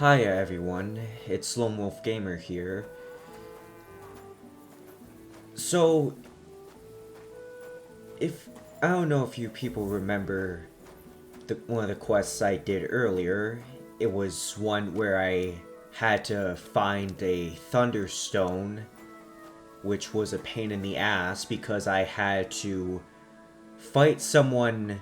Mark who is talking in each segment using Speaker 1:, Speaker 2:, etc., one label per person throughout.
Speaker 1: Hiya everyone, it's Lone Wolf Gamer here. So, I don't know if you people remember one of the quests I did earlier. It was one where I had to find a Thunderstone, which was a pain in the ass because I had to fight someone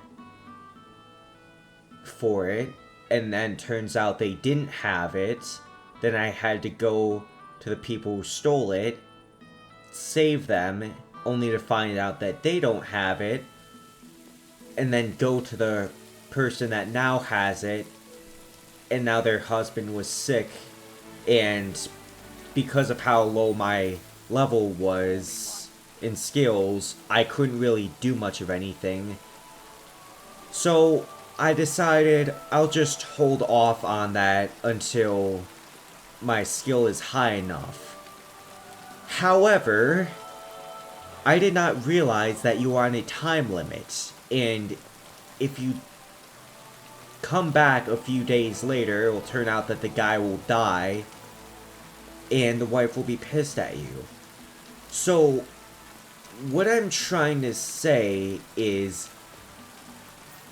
Speaker 1: for it, and then turns out they didn't have it. Then I had to go to the people who stole it, save them, only to find out that they don't have it, and then go to the person that now has it, and now their husband was sick, and because of how low my level was in skills, I couldn't really do much of anything. So I decided I'll just hold off on that until my skill is high enough. However, I did not realize that you are on a time limit, and if you come back a few days later, it will turn out that the guy will die, and the wife will be pissed at you. So, what I'm trying to say is,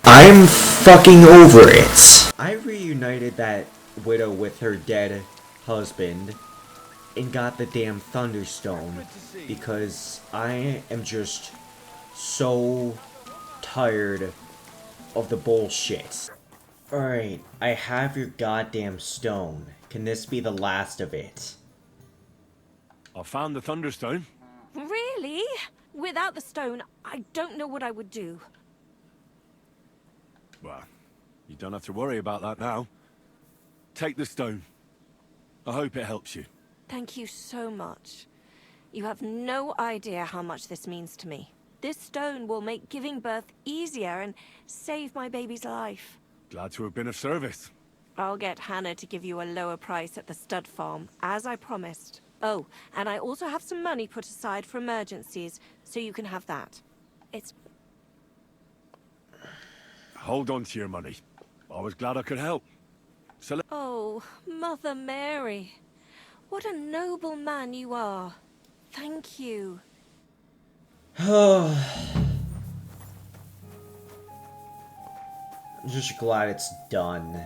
Speaker 1: I'm fucking over it. I reunited that widow with her dead husband and got the damn Thunderstone because I am just so tired of the bullshit. Alright, I have your goddamn stone. Can this be the last of it?
Speaker 2: I found the Thunderstone.
Speaker 3: Really? Without the stone, I don't know what I would do.
Speaker 2: Well, you don't have to worry about that now. Take the stone. I hope it helps you.
Speaker 3: Thank you so much. You have no idea how much this means to me. This stone will make giving birth easier and save my baby's life.
Speaker 2: Glad to have been of service.
Speaker 3: I'll get Hannah to give you a lower price at the stud farm, as I promised. Oh, and I also have some money put aside for emergencies, so you can have that. It's...
Speaker 2: Hold on to your money. I was glad I could help. So
Speaker 3: Oh, Mother Mary. What a noble man you are. Thank you.
Speaker 1: I'm just glad it's done.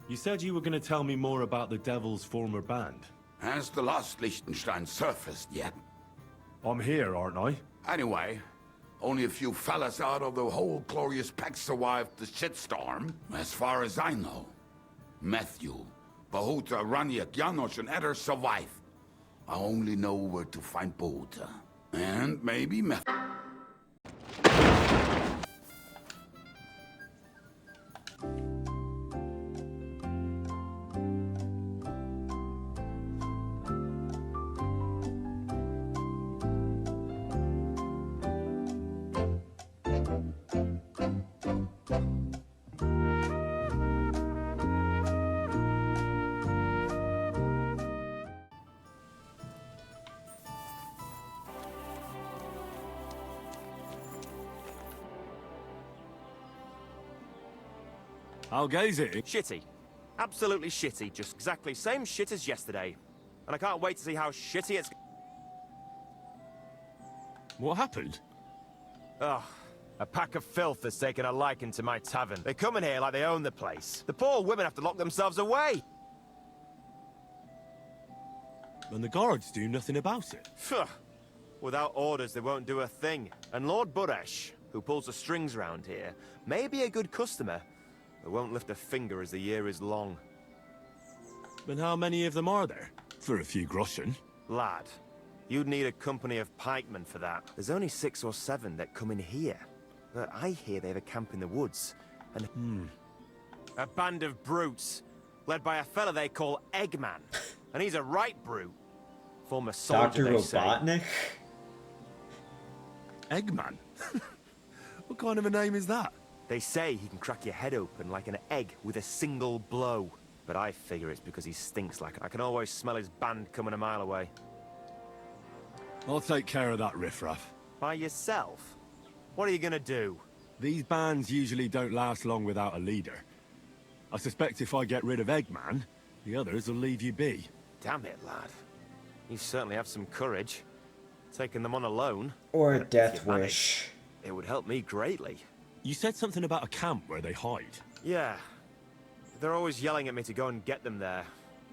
Speaker 2: You said you were going to tell me more about the Devil's former band.
Speaker 4: Has the last Liechtenstein surfaced yet?
Speaker 2: I'm here, aren't I?
Speaker 4: Anyway, only a few fellas out of the whole glorious pack survived the shitstorm, as far as I know. Matthew, Bahuta, Raniak, Janosch, and Eder survive. I only know where to find Bahuta. And maybe Matthew.
Speaker 2: How goes it?
Speaker 5: Shitty. Absolutely shitty. Just exactly same shit as yesterday. And I can't wait to see how shitty it's...
Speaker 2: What happened?
Speaker 5: Ugh. A pack of filth has taken a liking to my tavern. They come in here like they own the place. The poor women have to lock themselves away.
Speaker 2: And the guards do nothing about it.
Speaker 5: Phew. Without orders, they won't do a thing. And Lord Buresh, who pulls the strings round here, may be a good customer, but won't lift a finger as the year is long.
Speaker 2: And how many of them are there? For a few groschen.
Speaker 5: Lad, you'd need a company of pikemen for that. There's only 6 or 7 that come in here. But I hear they have a camp in the woods. And a band of brutes, led by a fella they call Eggman. And he's a right brute. Former soldier,
Speaker 1: Dr.
Speaker 5: they say.
Speaker 1: Robotnik?
Speaker 2: Eggman? What kind of a name is that?
Speaker 5: They say he can crack your head open like an egg with a single blow. But I figure it's because he stinks like I can always smell his band coming a mile away.
Speaker 2: I'll take care of that riffraff.
Speaker 5: By yourself? What are you gonna do?
Speaker 2: These bands usually don't last long without a leader. I suspect if I get rid of Eggman, the others will leave you be.
Speaker 5: Damn it, lad. You certainly have some courage. Taking them on alone.
Speaker 1: Or a
Speaker 5: But if
Speaker 1: death
Speaker 5: you manage,
Speaker 1: wish.
Speaker 5: it would help me greatly.
Speaker 2: You said something about a camp where they hide.
Speaker 5: Yeah. They're always yelling at me to go and get them there,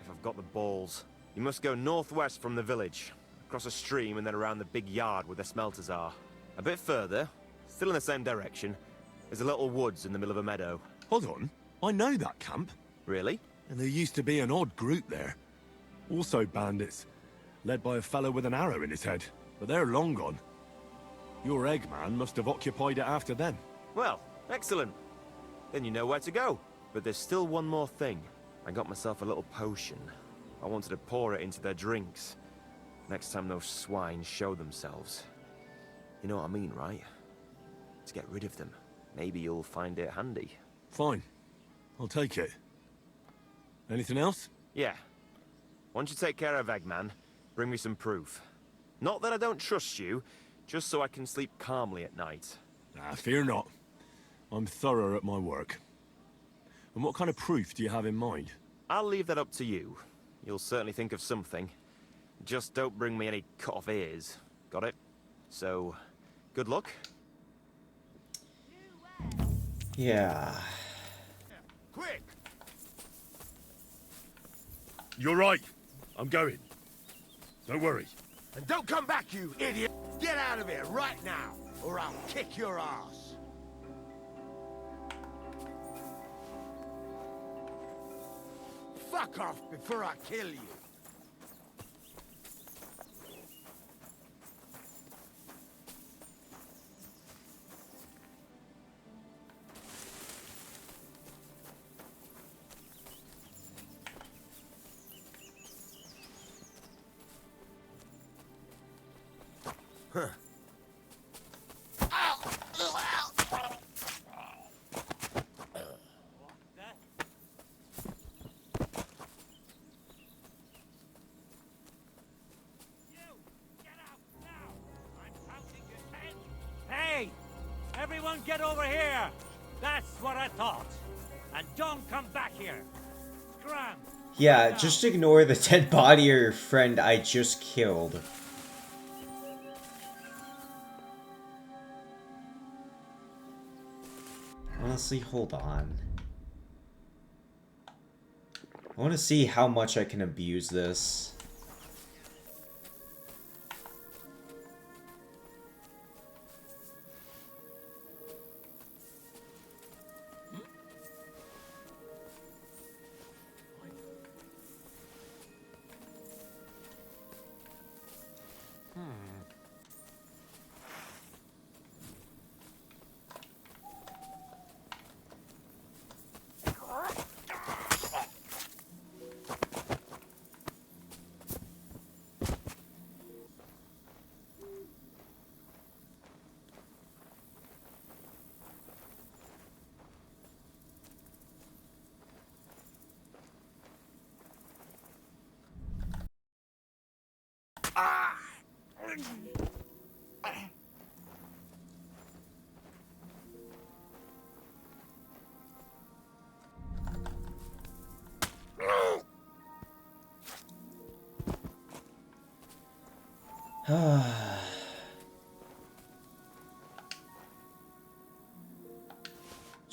Speaker 5: if I've got the balls. You must go northwest from the village, across a stream and then around the big yard where the smelters are. A bit further, still in the same direction, there's a little woods in the middle of a meadow.
Speaker 2: Hold on, I know that camp.
Speaker 5: Really?
Speaker 2: And there used to be an odd group there. Also bandits, led by a fellow with an arrow in his head. But they're long gone. Your Eggman must have occupied it after them.
Speaker 5: Well, excellent. Then you know where to go. But there's still one more thing. I got myself a little potion. I wanted to pour it into their drinks. Next time those swine show themselves. You know what I mean, right? To get rid of them. Maybe you'll find it handy.
Speaker 2: Fine. I'll take it. Anything else?
Speaker 5: Yeah. Once you take care of Eggman, bring me some proof. Not that I don't trust you, just so I can sleep calmly at night.
Speaker 2: Fear not. I'm thorough at my work. And what kind of proof do you have in mind?
Speaker 5: I'll leave that up to you. You'll certainly think of something. Just don't bring me any cut-off ears. Got it? So, good luck.
Speaker 1: Yeah.
Speaker 5: Quick!
Speaker 2: You're right. I'm going. Don't worry.
Speaker 6: And don't come back, you idiot! Get out of here right now, or I'll kick your ass! Fuck off before I kill you! Huh.
Speaker 7: Hey! Everyone get over here! That's what I thought. And don't come back here. Scram!
Speaker 1: Yeah, just ignore the dead body of your friend I just killed. Honestly, hold on. I want to see how much I can abuse this.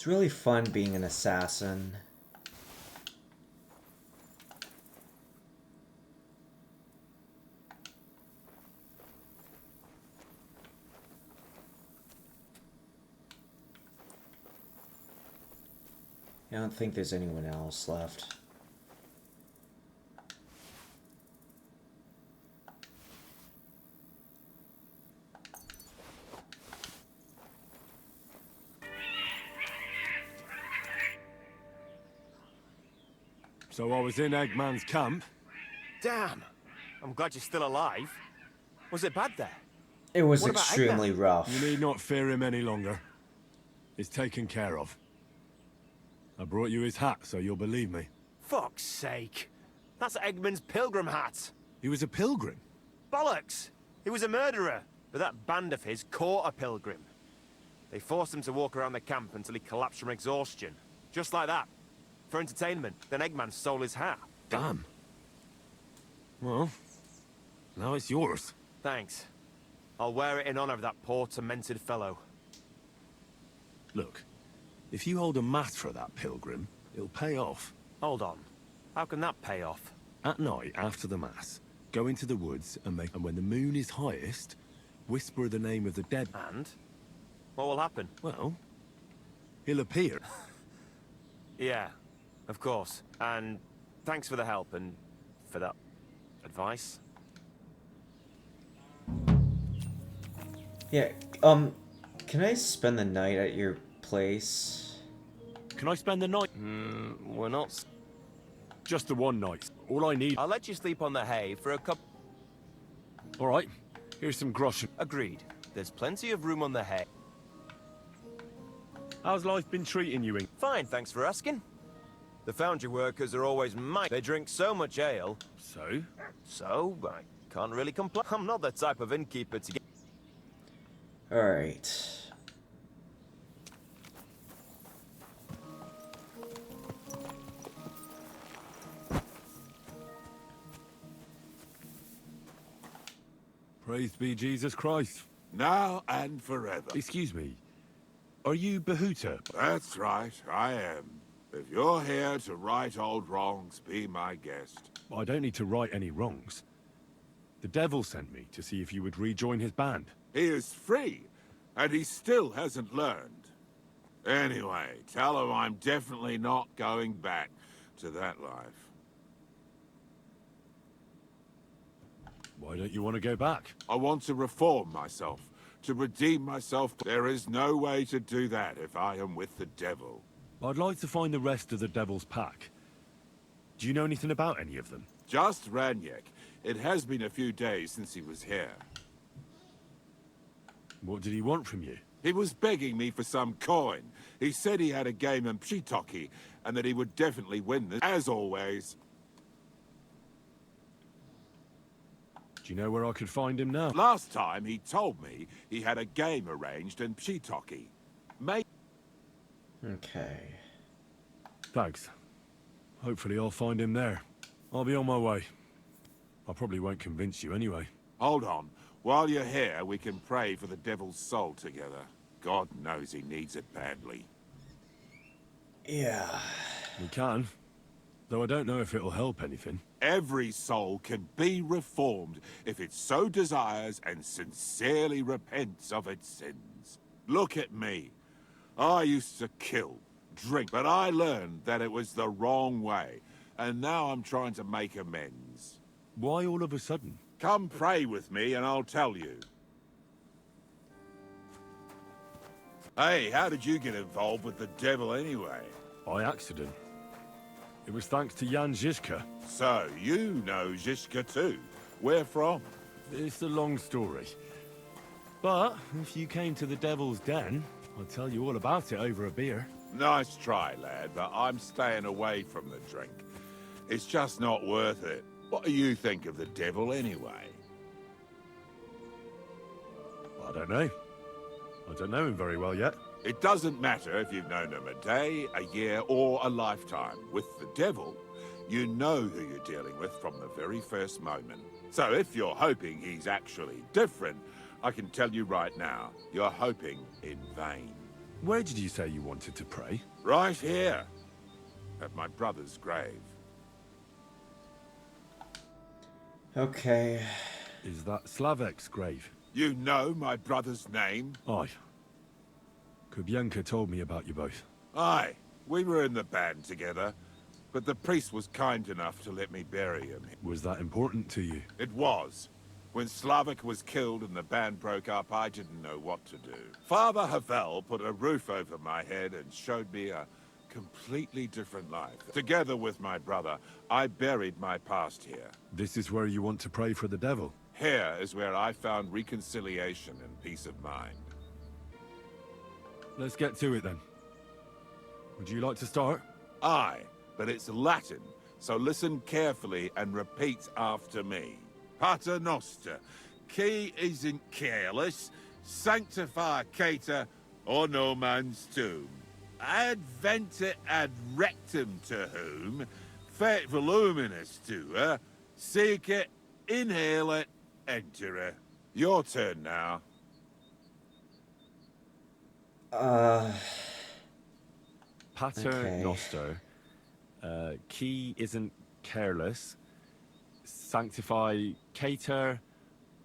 Speaker 1: It's really fun being an assassin. I don't think there's anyone else left.
Speaker 2: So I was in Eggman's camp.
Speaker 5: Damn! I'm glad you're still alive. Was it bad there?
Speaker 1: It was
Speaker 5: What about
Speaker 1: extremely rough.
Speaker 2: You need not fear him any longer. It's taken care of. I brought you his hat, so you'll believe me.
Speaker 5: Fuck's sake! That's Eggman's pilgrim hat!
Speaker 2: He was a pilgrim.
Speaker 5: Bollocks! He was a murderer, but that band of his caught a pilgrim. They forced him to walk around the camp until he collapsed from exhaustion. Just like that. For entertainment. Then Eggman stole his hat.
Speaker 2: Damn. Well, now it's yours.
Speaker 5: Thanks. I'll wear it in honor of that poor, tormented fellow.
Speaker 2: Look, if you hold a mass for that pilgrim, it'll pay off.
Speaker 5: Hold on. How can that pay off?
Speaker 2: At night, after the mass, go into the woods and when the moon is highest, whisper the name of the dead.
Speaker 5: And? What will happen?
Speaker 2: Well, he'll appear.
Speaker 5: Yeah, of course. And thanks for the help and for that advice.
Speaker 1: Yeah, can I spend the night at your place?
Speaker 2: Can I spend the night?
Speaker 5: We're not...
Speaker 2: Just the one night. All I need.
Speaker 5: I'll let you sleep on the hay for a couple...
Speaker 2: All right. Here's some groschen.
Speaker 5: Agreed. There's plenty of room on the hay.
Speaker 2: How's life been treating you, Ink?
Speaker 5: Fine, thanks for asking. The foundry workers are always They drink so much ale. So, I can't really complain. I'm not the type of innkeeper to get...
Speaker 1: Alright.
Speaker 2: Praised be Jesus Christ.
Speaker 4: Now and forever.
Speaker 2: Excuse me. Are you Bahuta?
Speaker 4: That's right, I am. If you're here to right old wrongs, be my guest.
Speaker 2: I don't need to right any wrongs. The devil sent me to see if you would rejoin his band.
Speaker 4: He is free, and he still hasn't learned. Anyway, tell him I'm definitely not going back to that life.
Speaker 2: Why don't you want to go back?
Speaker 4: I want to reform myself, to redeem myself. There is no way to do that if I am with the devil.
Speaker 2: I'd like to find the rest of the devil's pack. Do you know anything about any of them?
Speaker 4: Just Ranyek. It has been a few days since he was here.
Speaker 2: What did he want from you?
Speaker 4: He was begging me for some coin. He said he had a game in Pshitoki, and that he would definitely win this. As always.
Speaker 2: Do you know where I could find him now?
Speaker 4: Last time he told me he had a game arranged in Pshitoki.
Speaker 1: Okay.
Speaker 2: Thanks. Hopefully I'll find him there. I'll be on my way. I probably won't convince you anyway.
Speaker 4: Hold on. While you're here, we can pray for the devil's soul together. God knows he needs it badly.
Speaker 1: Yeah.
Speaker 2: We can. Though I don't know if it'll help anything.
Speaker 4: Every soul can be reformed if it so desires and sincerely repents of its sins. Look at me. I used to kill, drink, but I learned that it was the wrong way. And now I'm trying to make amends.
Speaker 2: Why all of a sudden?
Speaker 4: Come pray with me and I'll tell you. Hey, how did you get involved with the devil anyway?
Speaker 2: By accident. It was thanks to Jan Žižka.
Speaker 4: So, you know Žižka too. Where from?
Speaker 2: It's a long story. But, if you came to the Devil's Den, I'll tell you all about it over a beer.
Speaker 4: Nice try, lad, but I'm staying away from the drink. It's just not worth it. What do you think of the devil anyway?
Speaker 2: I don't know. I don't know him very well yet.
Speaker 4: It doesn't matter if you've known him a day, a year, or a lifetime. With the devil, you know who you're dealing with from the very first moment. So if you're hoping he's actually different, I can tell you right now, you're hoping in vain.
Speaker 2: Where did you say you wanted to pray?
Speaker 4: Right here, at my brother's grave.
Speaker 1: Okay.
Speaker 2: Is that Slavek's grave?
Speaker 4: You know my brother's name?
Speaker 2: Aye. Kubienka told me about you both.
Speaker 4: Aye, we were in the band together, but the priest was kind enough to let me bury him.
Speaker 2: Was that important to you?
Speaker 4: It was. When Slavik was killed and the band broke up, I didn't know what to do. Father Havel put a roof over my head and showed me a completely different life. Together with my brother, I buried my past here.
Speaker 2: This is where you want to pray for the devil?
Speaker 4: Here is where I found reconciliation and peace of mind.
Speaker 2: Let's get to it then. Would you like to start?
Speaker 4: Aye, but it's Latin, so listen carefully and repeat after me. Pater Noster, qui is in careless, sanctificator
Speaker 8: or no man's tomb. Adventure ad rectum to whom, fate voluminous to her, seek it, inhale it, enter her. Your turn now.
Speaker 2: Pater
Speaker 1: Okay.
Speaker 2: Noster. Key isn't careless. Sanctify cater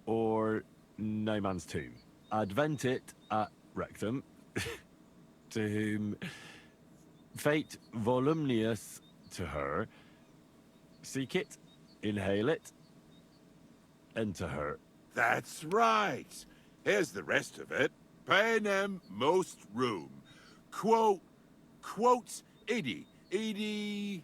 Speaker 2: or no man's tomb. Adventit at rectum. To whom fate voluminous to her. Seek it, inhale it, enter her.
Speaker 8: That's right. Here's the rest of it. Panem most room. Quotes Idi.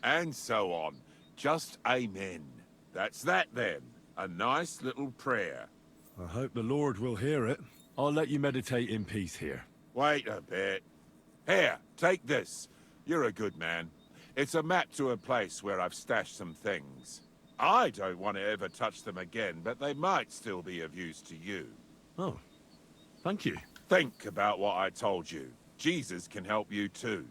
Speaker 8: And so on. Just amen. That's that then. A nice little prayer.
Speaker 2: I hope the Lord will hear it. I'll let you meditate in peace here.
Speaker 8: Wait a bit. Here, take this. You're a good man. It's a map to a place where I've stashed some things. I don't want to ever touch them again, but they might still be of use to you.
Speaker 2: Oh, thank you.
Speaker 8: Think about what I told you. Jesus can help you too.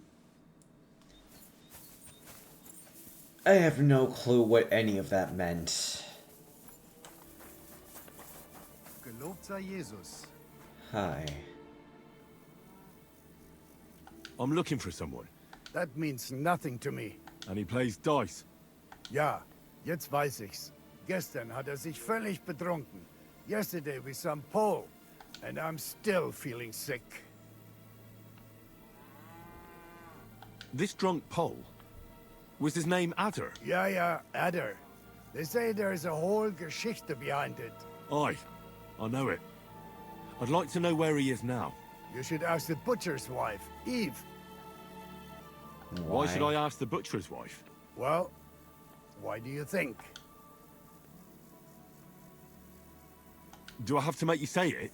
Speaker 1: I have no clue what any of that meant.
Speaker 9: Gelobt sei Jesus.
Speaker 1: Hi.
Speaker 2: I'm looking for someone.
Speaker 9: That means nothing to me.
Speaker 2: And he plays dice.
Speaker 9: Ja, jetzt weiß ich's. Gestern hat sich völlig betrunken. Yesterday with some Pole. And I'm still feeling sick.
Speaker 2: This drunk Pole? Was his name Adder?
Speaker 9: Ja, Adder. They say there's a whole Geschichte behind it.
Speaker 2: Aye, I know it. I'd like to know where he is now.
Speaker 9: You should ask the butcher's wife, Eve.
Speaker 2: Why should I ask the butcher's wife?
Speaker 9: Well, why do you think?
Speaker 2: Do I have to make you say it?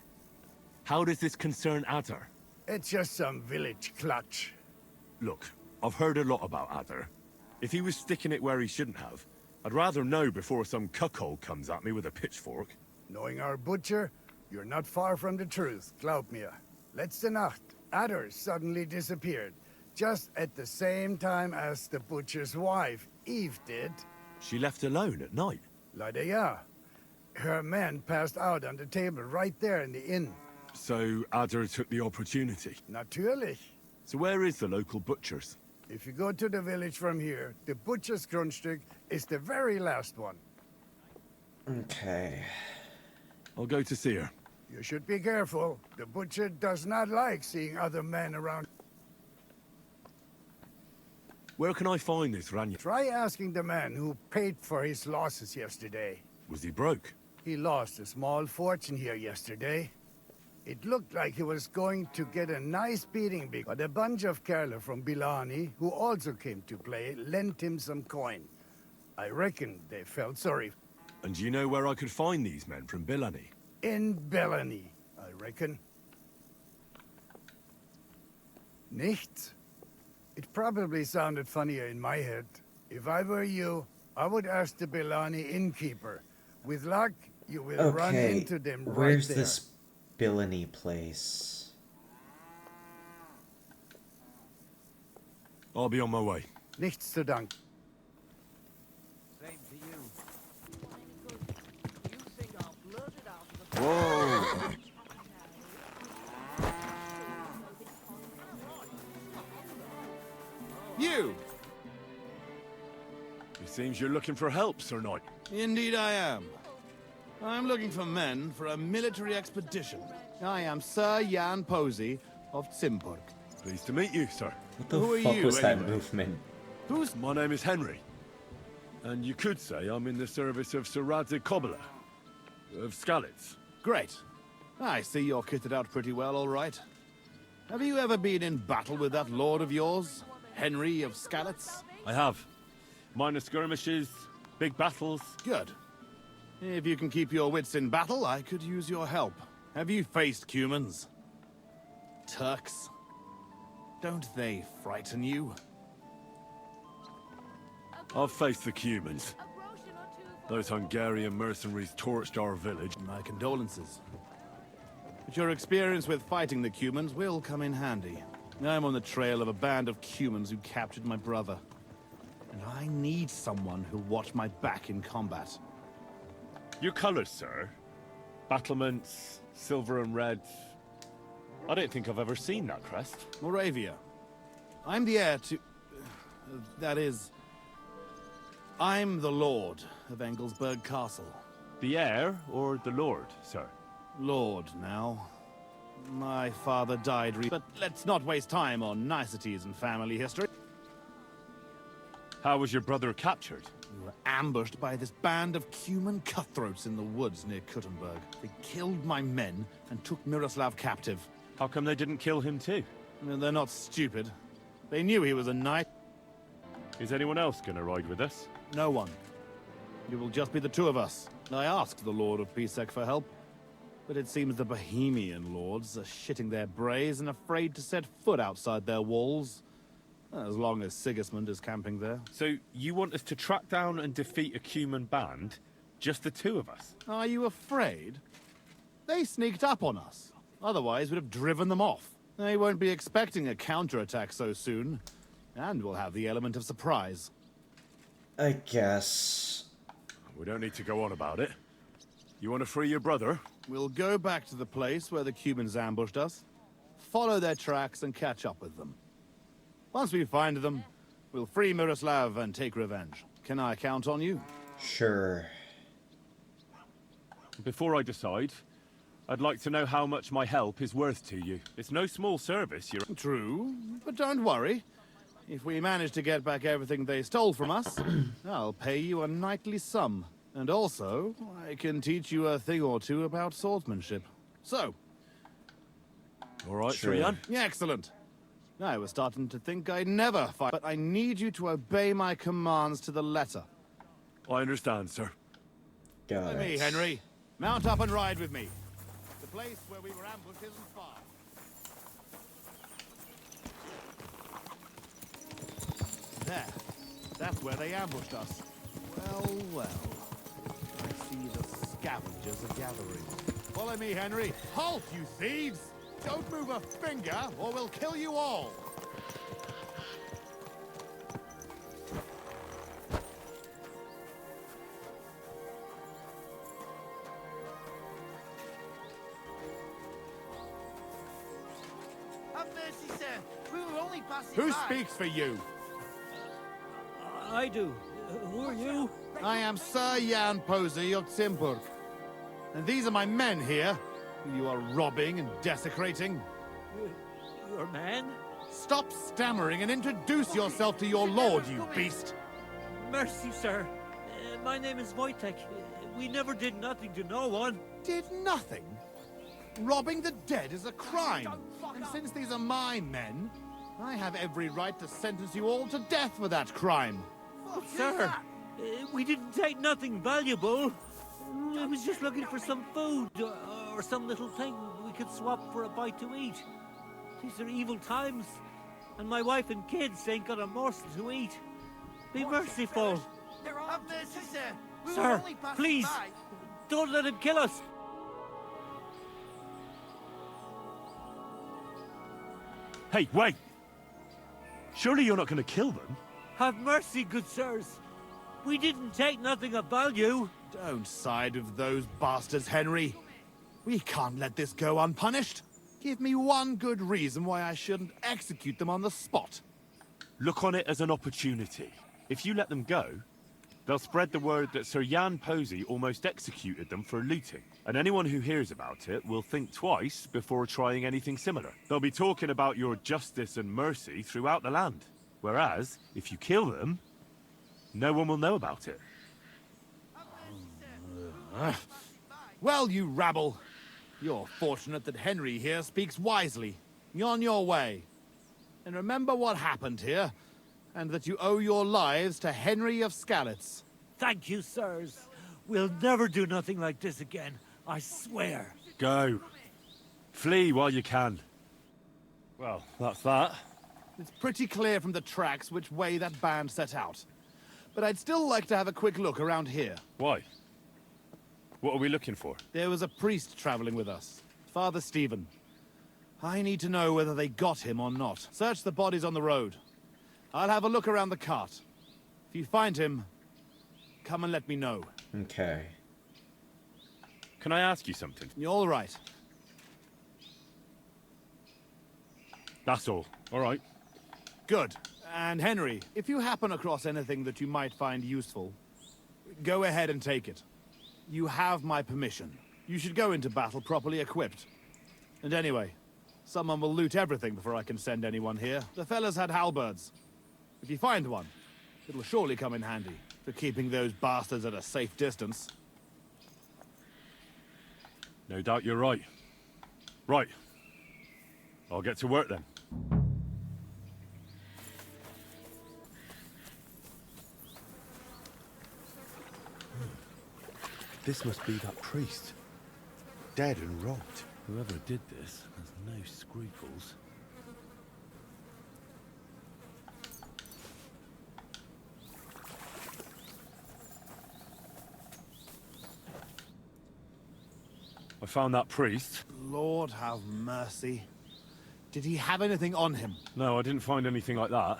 Speaker 2: How does this concern Adder?
Speaker 9: It's just some village clutch.
Speaker 2: Look, I've heard a lot about Adder. If he was sticking it where he shouldn't have, I'd rather know before some cuckold comes at me with a pitchfork.
Speaker 9: Knowing our butcher, you're not far from the truth, glaub mir. Letzte Nacht, Adder suddenly disappeared, just at the same time as the butcher's wife, Eve, did.
Speaker 2: She left alone at night?
Speaker 9: Leider ja. Her man passed out on the table right there in the inn.
Speaker 2: So Adder took the opportunity.
Speaker 9: Natürlich.
Speaker 2: So where is the local butcher's?
Speaker 9: If you go to the village from here, the butcher's Grundstück is the very last one.
Speaker 1: Okay.
Speaker 2: I'll go to see her.
Speaker 9: You should be careful. The butcher does not like seeing other men around.
Speaker 2: Where can I find this Ranya?
Speaker 9: Try asking the man who paid for his losses yesterday.
Speaker 2: Was he broke?
Speaker 9: He lost a small fortune here yesterday. It looked like he was going to get a nice beating, but a bunch of Kerler from Bilani, who also came to play, lent him some coin. I reckon they felt sorry.
Speaker 2: And do you know where I could find these men from Bilani?
Speaker 9: In Bellany, I reckon. Nichts? It probably sounded funnier in my head. If I were you, I would ask the Bellani innkeeper. With luck, you will run into them right
Speaker 1: where's
Speaker 9: there.
Speaker 1: this Billany place?
Speaker 2: I'll be on my way.
Speaker 9: Nichts zu dank.
Speaker 6: Same to you. You think I'll blurt it out of the...
Speaker 2: Whoa!
Speaker 10: You!
Speaker 2: It seems you're looking for help, Sir Knight.
Speaker 10: Indeed I am. I'm looking for men for a military expedition. I am Sir Jan Posey of Zimburg.
Speaker 2: Pleased to meet you, sir.
Speaker 1: What the
Speaker 10: Who are
Speaker 1: fuck
Speaker 10: you,
Speaker 1: was that
Speaker 10: anyway?
Speaker 1: movement?
Speaker 2: My name is Henry. And you could say I'm in the service of Sir Radzig Kobyla. Of Skalitz.
Speaker 10: Great. I see you're kitted out pretty well, all right. Have you ever been in battle with that lord of yours, Henry of Skalitz?
Speaker 2: I have. Minor skirmishes, big battles.
Speaker 10: Good. If you can keep your wits in battle, I could use your help. Have you faced Cumans? Turks? Don't they frighten you?
Speaker 2: I've faced the Cumans. Those Hungarian mercenaries torched our village.
Speaker 10: My condolences. But your experience with fighting the Cumans will come in handy. I'm on the trail of a band of Cumans who captured my brother. And I need someone who'll watch my back in combat.
Speaker 11: Your colors, sir? Battlements, silver and red. I don't think I've ever seen that crest.
Speaker 10: Moravia. I'm the heir to... that is... I'm the Lord of Engelsberg Castle.
Speaker 11: The heir or the lord, sir?
Speaker 10: Lord, now. My father died but let's not waste time on niceties and family history.
Speaker 11: How was your brother captured?
Speaker 10: We were ambushed by this band of Cuman cutthroats in the woods near Kuttenberg. They killed my men and took Miroslav captive.
Speaker 11: How come they didn't kill him too?
Speaker 10: They're not stupid. They knew he was a knight.
Speaker 11: Is anyone else gonna ride with us?
Speaker 10: No one. It will just be the two of us. I asked the Lord of Pisek for help, but it seems the Bohemian lords are shitting their brays and afraid to set foot outside their walls. As long as Sigismund is camping there.
Speaker 11: So you want us to track down and defeat a Cuman band? Just the two of us?
Speaker 10: Are you afraid? They sneaked up on us. Otherwise, we'd have driven them off. They won't be expecting a counterattack so soon. And we'll have the element of surprise.
Speaker 1: I guess.
Speaker 2: We don't need to go on about it. You want to free your brother?
Speaker 10: We'll go back to the place where the Cumans ambushed us, follow their tracks and catch up with them. Once we find them, we'll free Miroslav and take revenge. Can I count on you?
Speaker 1: Sure.
Speaker 11: Before I decide, I'd like to know how much my help is worth to you. It's no small service, you're...
Speaker 10: True, but don't worry. If we manage to get back everything they stole from us, I'll pay you a knightly sum. And also, I can teach you a thing or two about swordsmanship. So...
Speaker 2: All right,
Speaker 1: Sure.
Speaker 2: Srian?
Speaker 10: Yeah, excellent. I was starting to think I'd never fight, but I need you to obey my commands to the letter.
Speaker 2: I understand, sir.
Speaker 1: Got
Speaker 10: Follow
Speaker 1: it.
Speaker 10: me, Henry. Mount up and ride with me. The place where we were ambushed isn't far. There. That's where they ambushed us. Well, well. I see the scavengers are gathering. Follow me, Henry. Halt, you thieves! Don't move a finger, or we'll kill you all!
Speaker 6: Have mercy, sir. We were only passing
Speaker 10: Who
Speaker 6: by.
Speaker 10: speaks for you?
Speaker 7: I do. Who are you?
Speaker 10: I am Sir Jan Posey of Zimburg. And these are my men here, who you are robbing and desecrating.
Speaker 7: Your man?
Speaker 10: Stop stammering and introduce yourself to your lord, you beast!
Speaker 7: Mercy, sir. My name is Wojtek. We never did nothing to no one.
Speaker 10: Did nothing? Robbing the dead is a crime. And since these are my men, I have every right to sentence you all to death for that crime.
Speaker 7: Sir, we didn't take nothing valuable. I was just looking for some food or some little thing we could swap for a bite to eat. These are evil times, and my wife and kids ain't got a morsel to eat. Be merciful.
Speaker 6: Have mercy, sir. We were
Speaker 7: Sir,
Speaker 6: only passing
Speaker 7: please,
Speaker 6: by.
Speaker 7: don't let him kill us.
Speaker 11: Hey, wait! Surely you're not gonna kill them?
Speaker 7: Have mercy, good sirs. We didn't take nothing of value.
Speaker 10: Don't side with those bastards, Henry. We can't let this go unpunished. Give me one good reason why I shouldn't execute them on the spot.
Speaker 11: Look on it as an opportunity. If you let them go, they'll spread the word that Sir Jan Posey almost executed them for looting. And anyone who hears about it will think twice before trying anything similar. They'll be talking about your justice and mercy throughout the land. Whereas, if you kill them, no one will know about it.
Speaker 10: Well, you rabble. You're fortunate that Henry here speaks wisely. You're on your way. And remember what happened here, and that you owe your lives to Henry of Skalitz.
Speaker 7: Thank you, sirs. We'll never do nothing like this again. I swear.
Speaker 11: Go. Flee while you can. Well, that's that.
Speaker 10: It's pretty clear from the tracks which way that band set out. but I'd still like to have a quick look around here.
Speaker 11: Why? What are we looking for?
Speaker 10: There was a priest traveling with us, Father Stephen. I need to know whether they got him or not. Search the bodies on the road. I'll have a look around the cart. If you find him, come and let me know.
Speaker 1: Okay.
Speaker 11: Can I ask you something?
Speaker 10: You're all right.
Speaker 11: That's all. All right.
Speaker 10: Good. And Henry, if you happen across anything that you might find useful, go ahead and take it. You have my permission. You should go into battle properly equipped. And anyway, someone will loot everything before I can send anyone here. The fellas had halberds. If you find one, it'll surely come in handy for keeping those bastards at a safe distance.
Speaker 11: No doubt you're right. Right. I'll get to work then.
Speaker 2: This must be that priest. Dead and robbed.
Speaker 11: Whoever did this has no scruples. I found that priest.
Speaker 10: Lord have mercy. Did he have anything on him?
Speaker 11: No, I didn't find anything like that.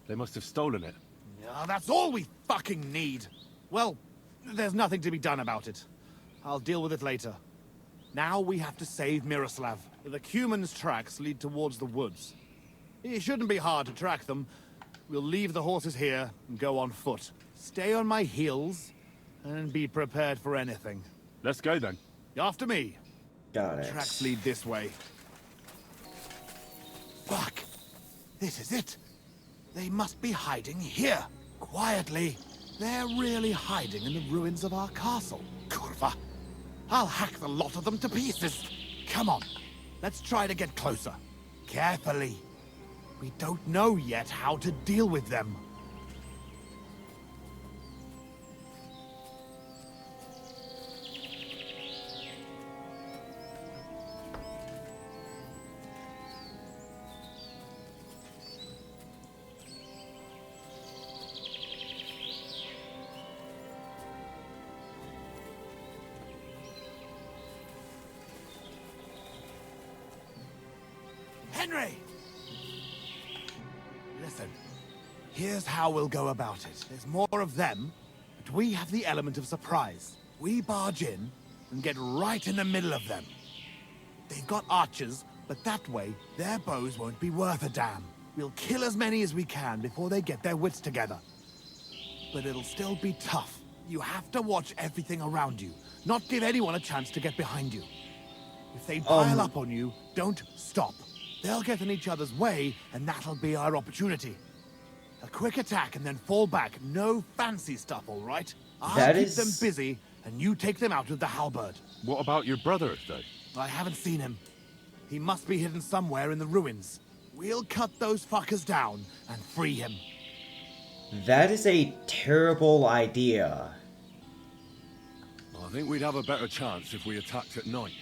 Speaker 11: They must have stolen it.
Speaker 10: Yeah, that's all we fucking need. Well, there's nothing to be done about it. I'll deal with it later. Now we have to save Miroslav. The Cuman's tracks lead towards the woods. It shouldn't be hard to track them. We'll leave the horses here and go on foot. Stay on my heels and be prepared for anything.
Speaker 11: Let's go then.
Speaker 10: After me.
Speaker 1: Got it.
Speaker 10: Tracks lead this way. Fuck! This is it. They must be hiding here. Quietly. They're really hiding in the ruins of our castle. Kurva! I'll hack the lot of them to pieces. Come on. Let's try to get closer. Carefully. We don't know yet how to deal with them. Henry! Listen, here's how we'll go about it. There's more of them, but we have the element of surprise. We barge in and get right in the middle of them. They've got archers, but that way, their bows won't be worth a damn. We'll kill as many as we can before they get their wits together. But it'll still be tough. You have to watch everything around you, not give anyone a chance to get behind you. If they pile up on you, don't stop. They'll get in each other's way, and that'll be our opportunity. A quick attack and then fall back. No fancy stuff, all right? I'll keep them busy, and you take them out with the halberd.
Speaker 11: What about your brother, though?
Speaker 10: I haven't seen him. He must be hidden somewhere in the ruins. We'll cut those fuckers down and free him.
Speaker 1: That is a terrible idea.
Speaker 2: I think we'd have a better chance if we attacked at night.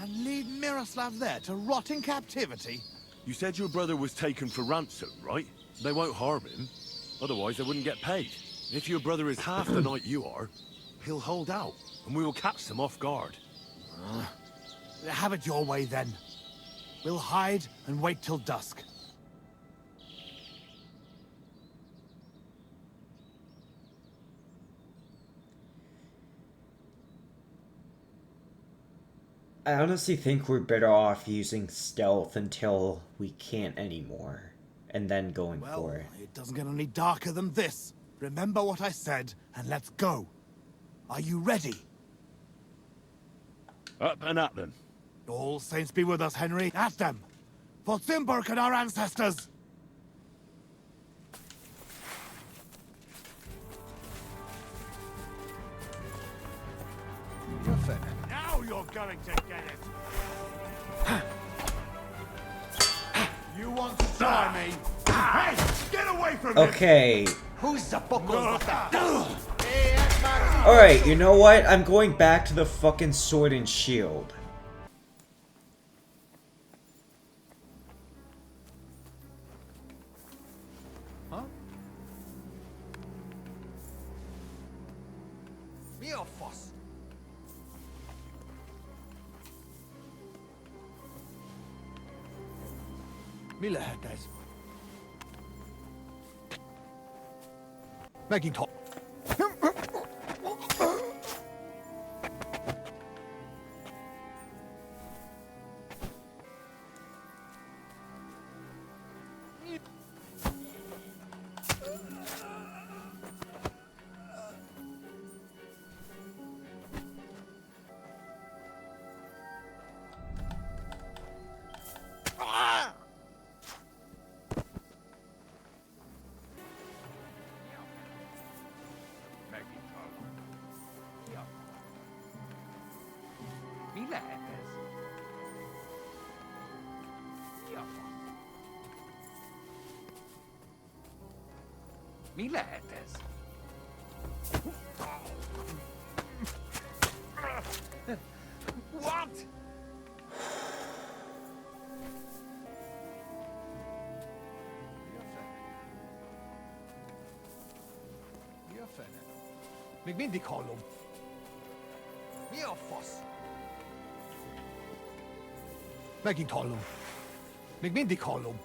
Speaker 10: And leave Miroslav there to rot in captivity?
Speaker 11: You said your brother was taken for ransom, right? They won't harm him. Otherwise, they wouldn't get paid. If your brother is half the knight you are, he'll hold out, and we will catch them off guard.
Speaker 10: Have it your way, then. We'll hide and wait till dusk.
Speaker 1: I honestly think we're better off using stealth until we can't anymore, and then going for it.
Speaker 10: It doesn't get any darker than this. Remember what I said, and let's go. Are you ready?
Speaker 11: Up and at them.
Speaker 10: All saints be with us, Henry. At them! For Zimburg and our ancestors!
Speaker 6: Perfect. Now you're going to get it. You want to try me? Hey, get away from me!
Speaker 1: Okay.
Speaker 6: Who's the buckle of that?
Speaker 1: Alright, you know what? I'm going back to the fucking sword and shield.
Speaker 6: Mille hätäis. Mäkin to.
Speaker 12: Mille hätäis. Mille hätäis.
Speaker 6: What? Még mindig hallom. Mi a fasz? Megint hallom. Még mindig hallom.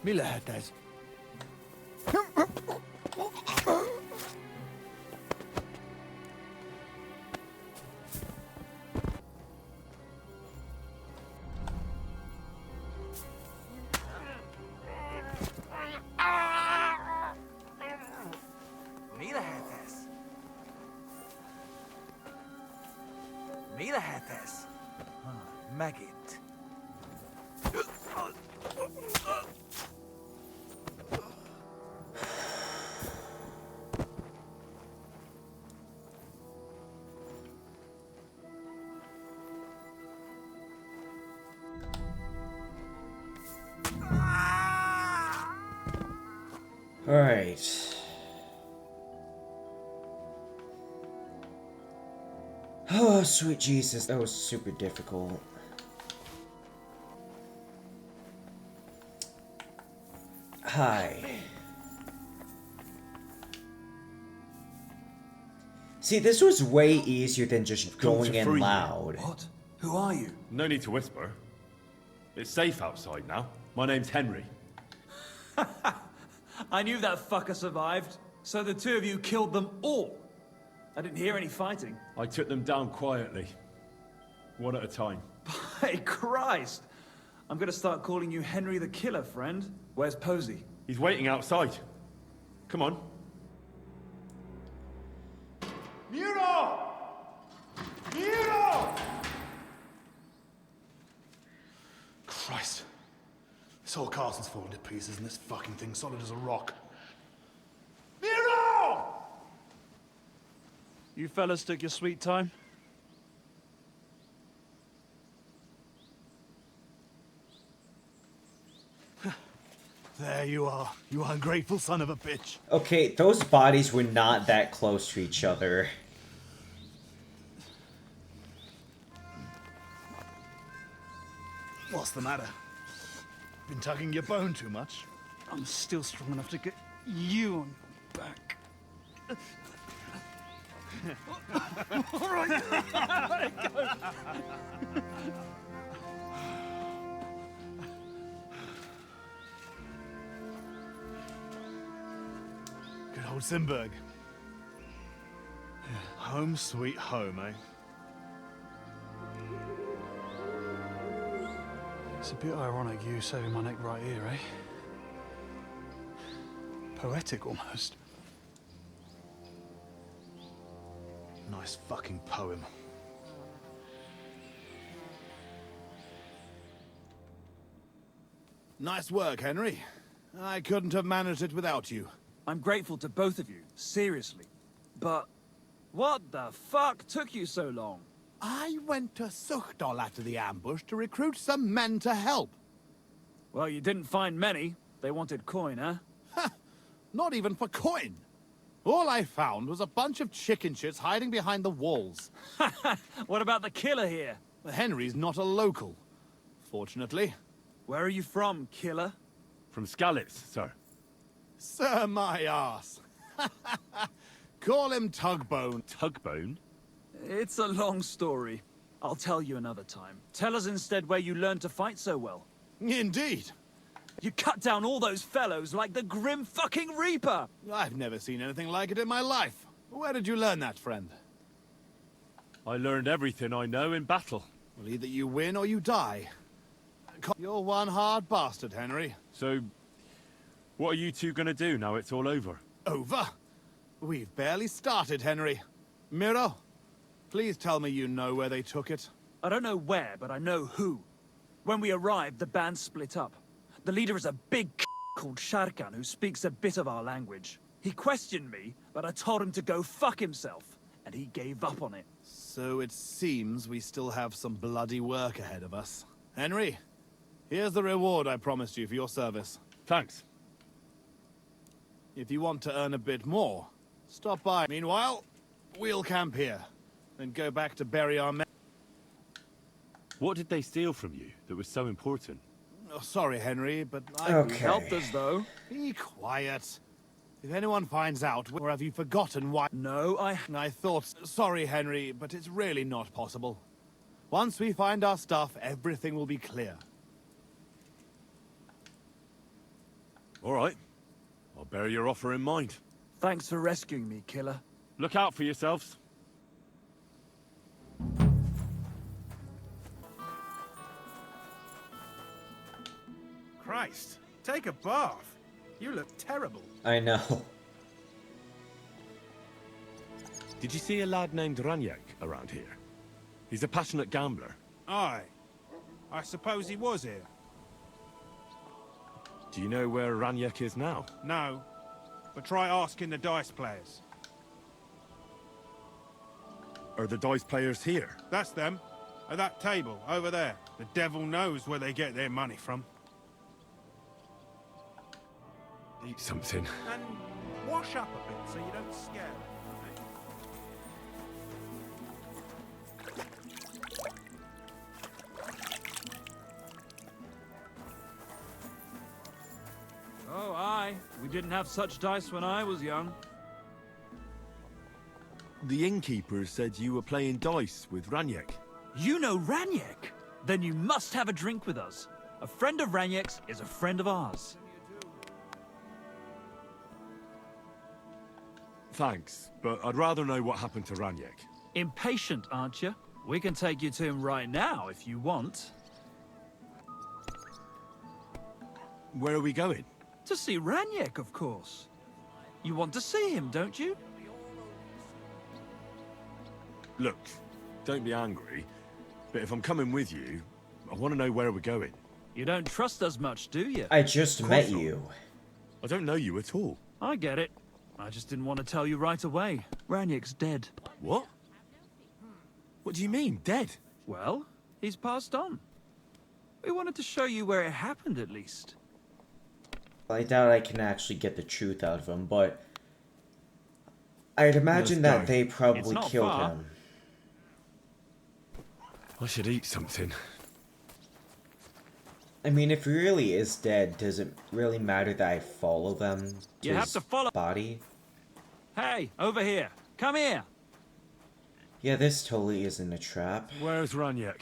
Speaker 6: Mi lehet ez?
Speaker 12: Mi lehet ez? Mi lehet ez? Megint.
Speaker 1: All right. Oh, sweet Jesus, that was super difficult. Hi. See, this was way easier than just going in loud.
Speaker 11: What? Who are you? No need to whisper. It's safe outside now. My name's Henry.
Speaker 13: I knew that fucker survived, so the two of you killed them all. I didn't hear any fighting.
Speaker 11: I took them down quietly. One at a time.
Speaker 13: Hey, Christ! I'm gonna start calling you Henry the Killer, friend. Where's Posey?
Speaker 11: He's waiting outside. Come on.
Speaker 6: Nero! Nero!
Speaker 14: Christ. This whole castle's falling to pieces and this fucking thing's solid as a rock.
Speaker 6: Nero!
Speaker 13: You fellas took your sweet time?
Speaker 14: There you are, you ungrateful son of a bitch.
Speaker 1: Okay, those bodies were not that close to each other.
Speaker 14: What's the matter? Been tugging your bone too much?
Speaker 13: I'm still strong enough to get you on back.
Speaker 14: All right.
Speaker 13: Let it go.
Speaker 14: Good old Simberg. Home sweet home, eh?
Speaker 15: It's a bit ironic you saving my neck right here, eh? Poetic almost.
Speaker 14: Nice fucking poem.
Speaker 10: Nice work, Henry. I couldn't have managed it without you.
Speaker 13: I'm grateful to both of you, seriously. But what the fuck took you so long?
Speaker 10: I went to Suchdol after the ambush to recruit some men to help.
Speaker 13: Well, you didn't find many. They wanted coin, huh?
Speaker 10: Not even for coin. All I found was a bunch of chicken shits hiding behind the walls.
Speaker 13: What about the killer here?
Speaker 10: Henry's not a local, fortunately.
Speaker 13: Where are you from, killer?
Speaker 11: From Skalitz, sir.
Speaker 10: Sir, my ass. Call him Tugbone.
Speaker 11: Tugbone?
Speaker 13: It's a long story. I'll tell you another time. Tell us instead where you learned to fight so well.
Speaker 10: Indeed.
Speaker 13: You cut down all those fellows like the Grim fucking Reaper!
Speaker 10: I've never seen anything like it in my life. Where did you learn that, friend?
Speaker 11: I learned everything I know in battle.
Speaker 10: Well, either you win or you die. You're one hard bastard, Henry.
Speaker 11: So, what are you two gonna do now it's all over?
Speaker 10: Over? We've barely started, Henry. Miro, please tell me you know where they took it.
Speaker 13: I don't know where, but I know who. When we arrived, the band split up. The leader is a big called Sharkan who speaks a bit of our language. He questioned me, but I told him to go fuck himself, and he gave up on it.
Speaker 10: So it seems we still have some bloody work ahead of us. Henry, here's the reward I promised you for your service.
Speaker 11: Thanks.
Speaker 10: If you want to earn a bit more, stop by. Meanwhile, we'll camp here, then go back to bury our men.
Speaker 11: What did they steal from you that was so important?
Speaker 10: Oh, sorry, Henry, but
Speaker 1: Okay.
Speaker 10: helped us, though. Be quiet. If anyone finds out, or have you forgotten why?
Speaker 13: No, I
Speaker 10: thought... Sorry, Henry, but it's really not possible. Once we find our stuff, everything will be clear.
Speaker 11: All right. I'll bear your offer in mind.
Speaker 13: Thanks for rescuing me, killer.
Speaker 11: Look out for yourselves.
Speaker 16: Christ, take a bath. You look terrible.
Speaker 1: I know.
Speaker 11: Did you see a lad named Ranyak around here? He's a passionate gambler.
Speaker 16: Aye. I suppose he was here.
Speaker 11: Do you know where Ranyak is now?
Speaker 16: No. But try asking the dice players.
Speaker 11: Are the dice players here?
Speaker 16: That's them. At that table, over there. The devil knows where they get their money from.
Speaker 11: Eat something.
Speaker 16: And wash up a bit so you don't scare them.
Speaker 13: Oh, aye. We didn't have such dice when I was young.
Speaker 11: The innkeeper said you were playing dice with Ranyak.
Speaker 13: You know Ranyak? Then you must have a drink with us. A friend of Ranyak's is a friend of ours.
Speaker 11: Thanks, but I'd rather know what happened to Ranyak.
Speaker 13: Impatient, aren't you? We can take you to him right now if you want.
Speaker 11: Where are we going?
Speaker 13: To see Ranyak, of course. You want to see him, don't you?
Speaker 11: Look, don't be angry, but if I'm coming with you, I want to know where we're going.
Speaker 13: You don't trust us much, do you?
Speaker 1: I just met you.
Speaker 11: I don't know you at all.
Speaker 13: I get it. I just didn't want to tell you right away. Ranyak's dead.
Speaker 11: What? What do you mean, dead?
Speaker 13: Well, he's passed on. We wanted to show you where it happened, at least.
Speaker 1: I doubt I can actually get the truth out of him, but I'd imagine that they probably killed him.
Speaker 11: I should eat something.
Speaker 1: I mean, if he really is dead, does it really matter that I follow them to
Speaker 13: You have
Speaker 1: his
Speaker 13: to follow.
Speaker 1: body?
Speaker 13: Hey, over here. Come here.
Speaker 1: Yeah, this totally isn't a trap.
Speaker 11: Where's Ranyak?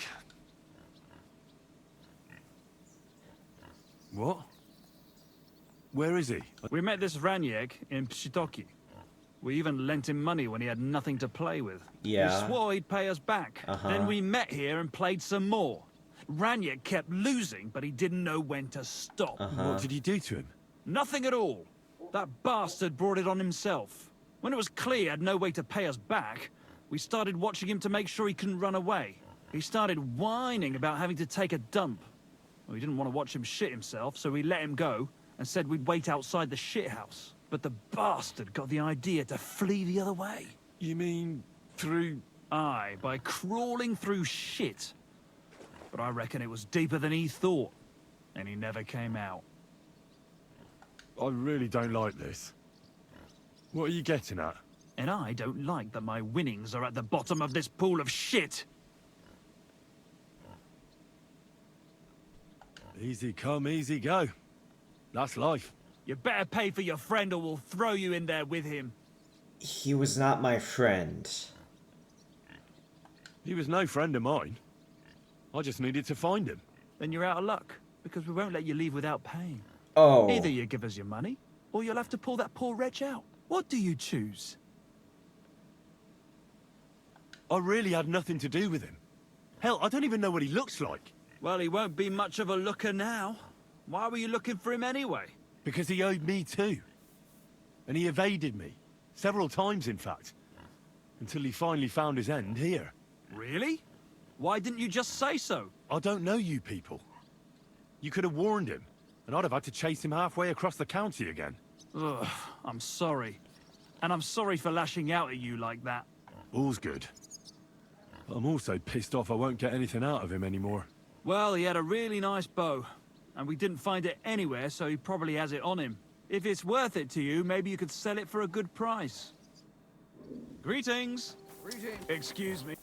Speaker 11: What? Where is he?
Speaker 13: We met this Ranyak in Pshitoki. We even lent him money when he had nothing to play with.
Speaker 1: Yeah.
Speaker 13: He swore he'd pay us back. Then we met here and played some more. Ranyak kept losing, but he didn't know when to stop.
Speaker 11: What did you do to him?
Speaker 13: Nothing at all. That bastard brought it on himself. When it was clear he had no way to pay us back, we started watching him to make sure he couldn't run away. He started whining about having to take a dump. We didn't want to watch him shit himself, so we let him go and said we'd wait outside the shithouse. But the bastard got the idea to flee the other way.
Speaker 11: You mean through...
Speaker 13: Aye, by crawling through shit. But I reckon it was deeper than he thought, and he never came out.
Speaker 11: I really don't like this. What are you getting at?
Speaker 13: And I don't like that my winnings are at the bottom of this pool of shit.
Speaker 11: Easy come, easy go. That's life.
Speaker 13: You better pay for your friend or we'll throw you in there with him.
Speaker 1: He was not my friend.
Speaker 11: He was no friend of mine. I just needed to find him.
Speaker 13: Then you're out of luck. because we won't let you leave without paying.
Speaker 1: Oh.
Speaker 13: Either you give us your money, or you'll have to pull that poor wretch out. What do you choose?
Speaker 11: I really had nothing to do with him. Hell, I don't even know what he looks like.
Speaker 13: Well, he won't be much of a looker now. Why were you looking for him anyway?
Speaker 11: Because he owed me too. And he evaded me. Several times, in fact. Until he finally found his end here.
Speaker 13: Really? Why didn't you just say so?
Speaker 11: I don't know you people. You could have warned him, and I'd have had to chase him halfway across the county again.
Speaker 13: Ugh, I'm sorry. And I'm sorry for lashing out at you like that.
Speaker 11: All's good. But I'm also pissed off I won't get anything out of him anymore.
Speaker 13: Well, he had a really nice bow, and we didn't find it anywhere, so he probably has it on him. If it's worth it to you, maybe you could sell it for a good price. Greetings.
Speaker 12: Greetings.
Speaker 13: Excuse me.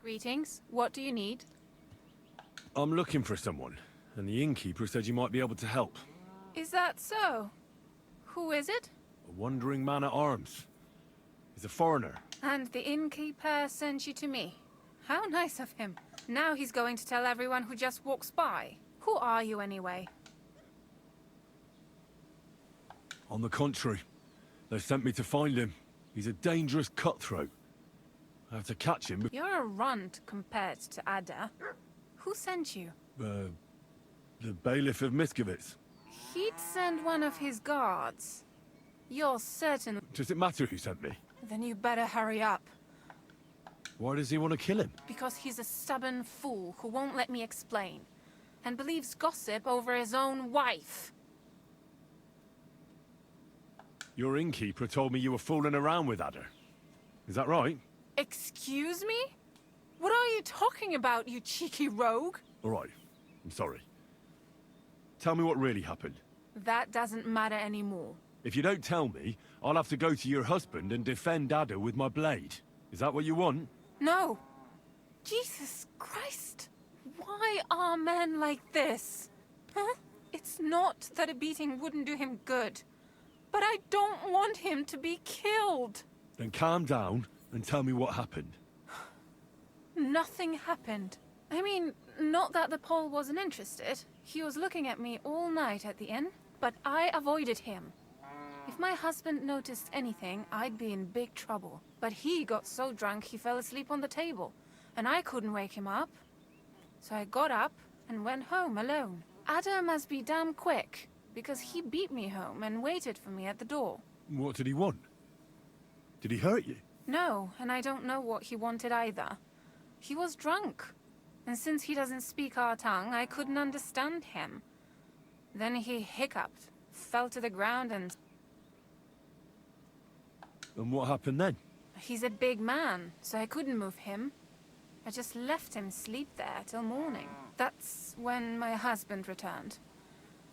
Speaker 17: Greetings. What do you need?
Speaker 11: I'm looking for someone, and the innkeeper said you might be able to help.
Speaker 17: Is that so? Who is it?
Speaker 11: A wandering man at arms. He's a foreigner.
Speaker 17: And the innkeeper sent you to me. How nice of him. Now he's going to tell everyone who just walks by. Who are you anyway?
Speaker 11: On the contrary, they sent me to find him. He's a dangerous cutthroat. I have to catch him.
Speaker 17: You're a runt compared to Ada. Who sent you?
Speaker 11: The bailiff of Miskovitz.
Speaker 17: He'd send one of his guards. You're certain...
Speaker 11: Does it matter who sent me?
Speaker 17: Then you better hurry up.
Speaker 11: Why does he want to kill him?
Speaker 17: Because he's a stubborn fool who won't let me explain. And believes gossip over his own wife.
Speaker 11: Your innkeeper told me you were fooling around with Ada. Is that right?
Speaker 17: Excuse me? What are you talking about, you cheeky rogue?
Speaker 11: All right. I'm sorry. Tell me what really happened.
Speaker 17: That doesn't matter anymore.
Speaker 11: If you don't tell me, I'll have to go to your husband and defend Ada with my blade. Is that what you want?
Speaker 17: No. Jesus Christ. Why are men like this? Huh? It's not that a beating wouldn't do him good. But I don't want him to be killed.
Speaker 11: Then calm down and tell me what happened.
Speaker 17: Nothing happened. I mean, not that the Pole wasn't interested. He was looking at me all night at the inn, but I avoided him. If my husband noticed anything, I'd be in big trouble. But he got so drunk he fell asleep on the table, and I couldn't wake him up. So I got up and went home alone. Ada must be damn quick, because he beat me home and waited for me at the door.
Speaker 11: What did he want? Did he hurt you?
Speaker 17: No, and I don't know what he wanted either. He was drunk, and since he doesn't speak our tongue, I couldn't understand him. Then he hiccuped, fell to the ground, and...
Speaker 11: And what happened then?
Speaker 17: He's a big man, so I couldn't move him. I just left him sleep there till morning. That's when my husband returned.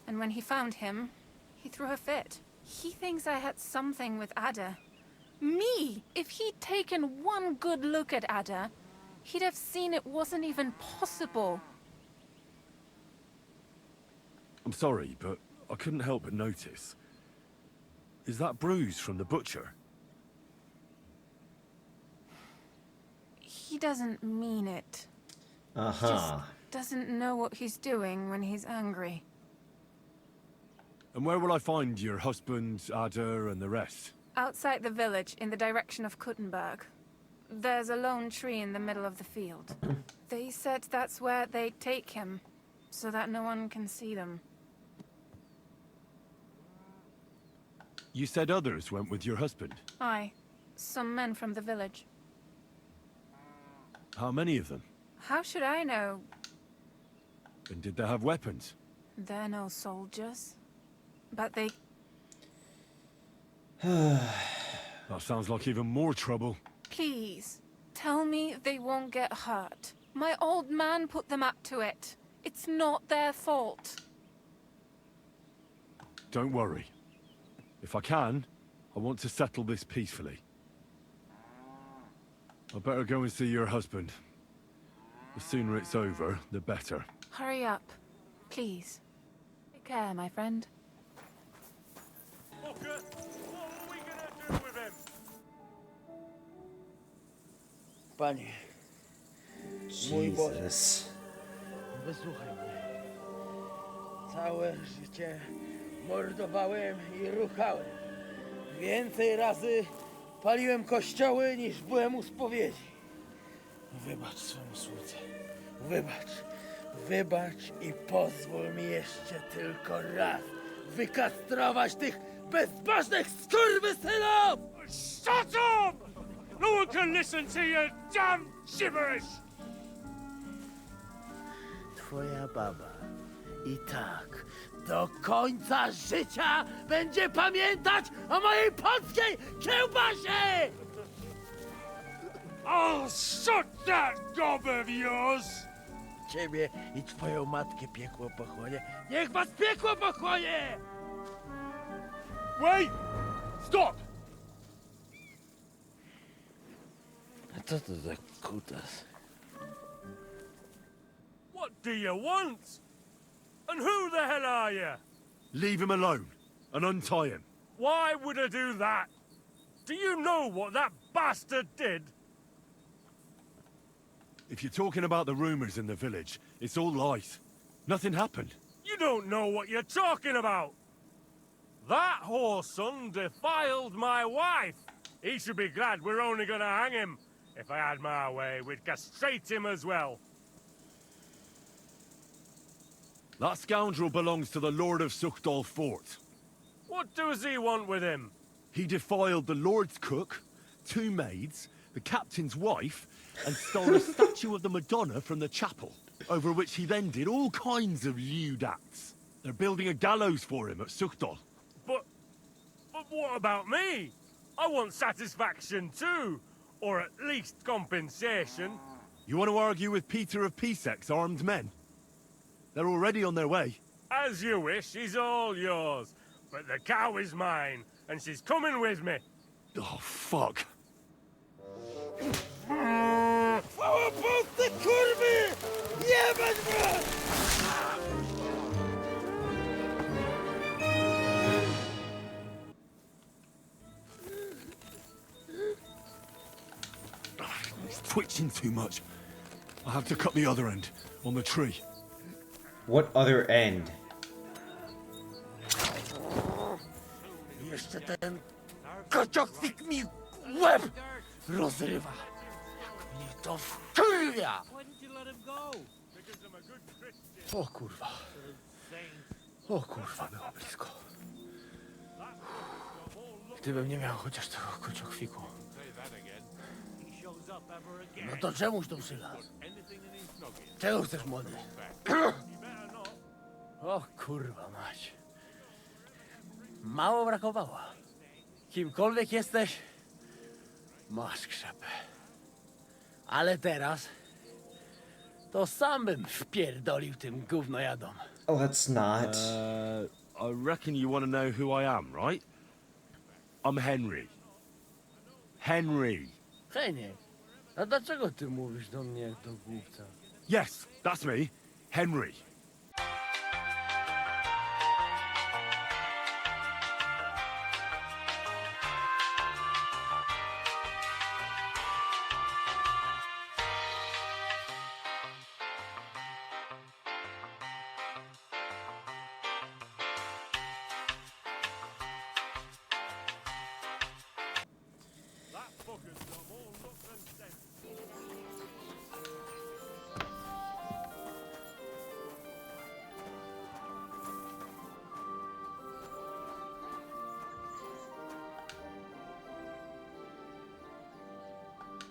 Speaker 17: And when he found him, he threw a fit. He thinks I had something with Ada. Me! If he'd taken one good look at Ada, he'd have seen it wasn't even possible.
Speaker 11: I'm sorry, but I couldn't help but notice. Is that bruise from the butcher?
Speaker 17: He doesn't mean it.
Speaker 1: Uh-huh.
Speaker 17: He just doesn't know what he's doing when he's angry.
Speaker 11: And where will I find your husband, Ada, and the rest?
Speaker 17: Outside the village, in the direction of Kuttenberg. There's a lone tree in the middle of the field. They said that's where they'd take him, so that no one can see them.
Speaker 11: You said others went with your husband.
Speaker 17: Aye. Some men from the village.
Speaker 11: How many of them?
Speaker 17: How should I know?
Speaker 11: And did they have weapons?
Speaker 17: They're no soldiers. But they...
Speaker 11: That sounds like even more trouble.
Speaker 17: Please, tell me they won't get hurt. My old man put them up to it. It's not their fault.
Speaker 11: Don't worry. If I can, I want to settle this peacefully. I better go and see your husband. The sooner it's over, the better.
Speaker 17: Hurry up, please. Take care, my friend.
Speaker 11: Walker, what are we gonna do with him?
Speaker 18: Panie,
Speaker 1: Jesus.
Speaker 18: wysłuchaj mnie. Całe życie mordowałem i ruchałem. Więcej razy paliłem kościoły, niż byłem u spowiedzi. Wybacz swemu słudze. Wybacz. Wybacz i pozwól mi jeszcze tylko raz wykastrować tych bezbożnych skurwysynów!
Speaker 19: Shut up! No one can listen to your damn gibberish!
Speaker 18: Twoja baba i tak do końca życia będzie pamiętać o mojej polskiej kiełbasie!
Speaker 19: I'll shut that gob of yours!
Speaker 18: Ciebie i twoją matkę piekło pochłonie. Niech was piekło pochłonie!
Speaker 19: Wait! Stop!
Speaker 18: A co to za kutas?
Speaker 19: What do you want? And who the hell are you?
Speaker 2: Leave him alone and untie him.
Speaker 19: Why would I do that? Do you know what that bastard did?
Speaker 2: If you're talking about the rumors in the village, it's all lies. Nothing happened.
Speaker 19: You don't know what you're talking about. That whoreson defiled my wife. He should be glad we're only gonna hang him. If I had my way, we'd castrate him as well.
Speaker 2: That scoundrel belongs to the Lord of Suchdal Fort.
Speaker 19: What does he want with him?
Speaker 2: He defiled the Lord's cook, 2 maids, the captain's wife, and stole a statue of the Madonna from the chapel, over which he then did all kinds of lewd acts. They're building a gallows for him at Suchdal.
Speaker 19: But what about me? I want satisfaction too, or at least compensation.
Speaker 2: You want to argue with Peter of Pisek's armed men? They're already on their way.
Speaker 19: As you wish, she's all yours. But the cow is mine, and she's coming with me.
Speaker 2: Oh, fuck.
Speaker 18: Chwała Polsce, kurwy! Jebać was!
Speaker 2: He's twitching too much. I'll have to cut the other end, on the tree.
Speaker 1: What other end?
Speaker 18: Jeszcze ten kociokwik mi łeb rozrywa. Jak mnie to wkurwia! O kurwa. O kurwa, było blisko. Gdybym nie miał chociaż tego kociokwiku. No to czemuś tu przylazł? Czego chcesz, młody? O kurwa mać. Mało brakowało. Kimkolwiek jesteś, masz krzepę. Ale teraz to sam bym wpierdolił tym gównojadom.
Speaker 1: Oh, let's not.
Speaker 2: I reckon you want to know who I am, right? I'm Henry. Henry.
Speaker 18: Heniek, a dlaczego ty mówisz do mnie jak do głupca?
Speaker 2: Yes, that's me. Henry.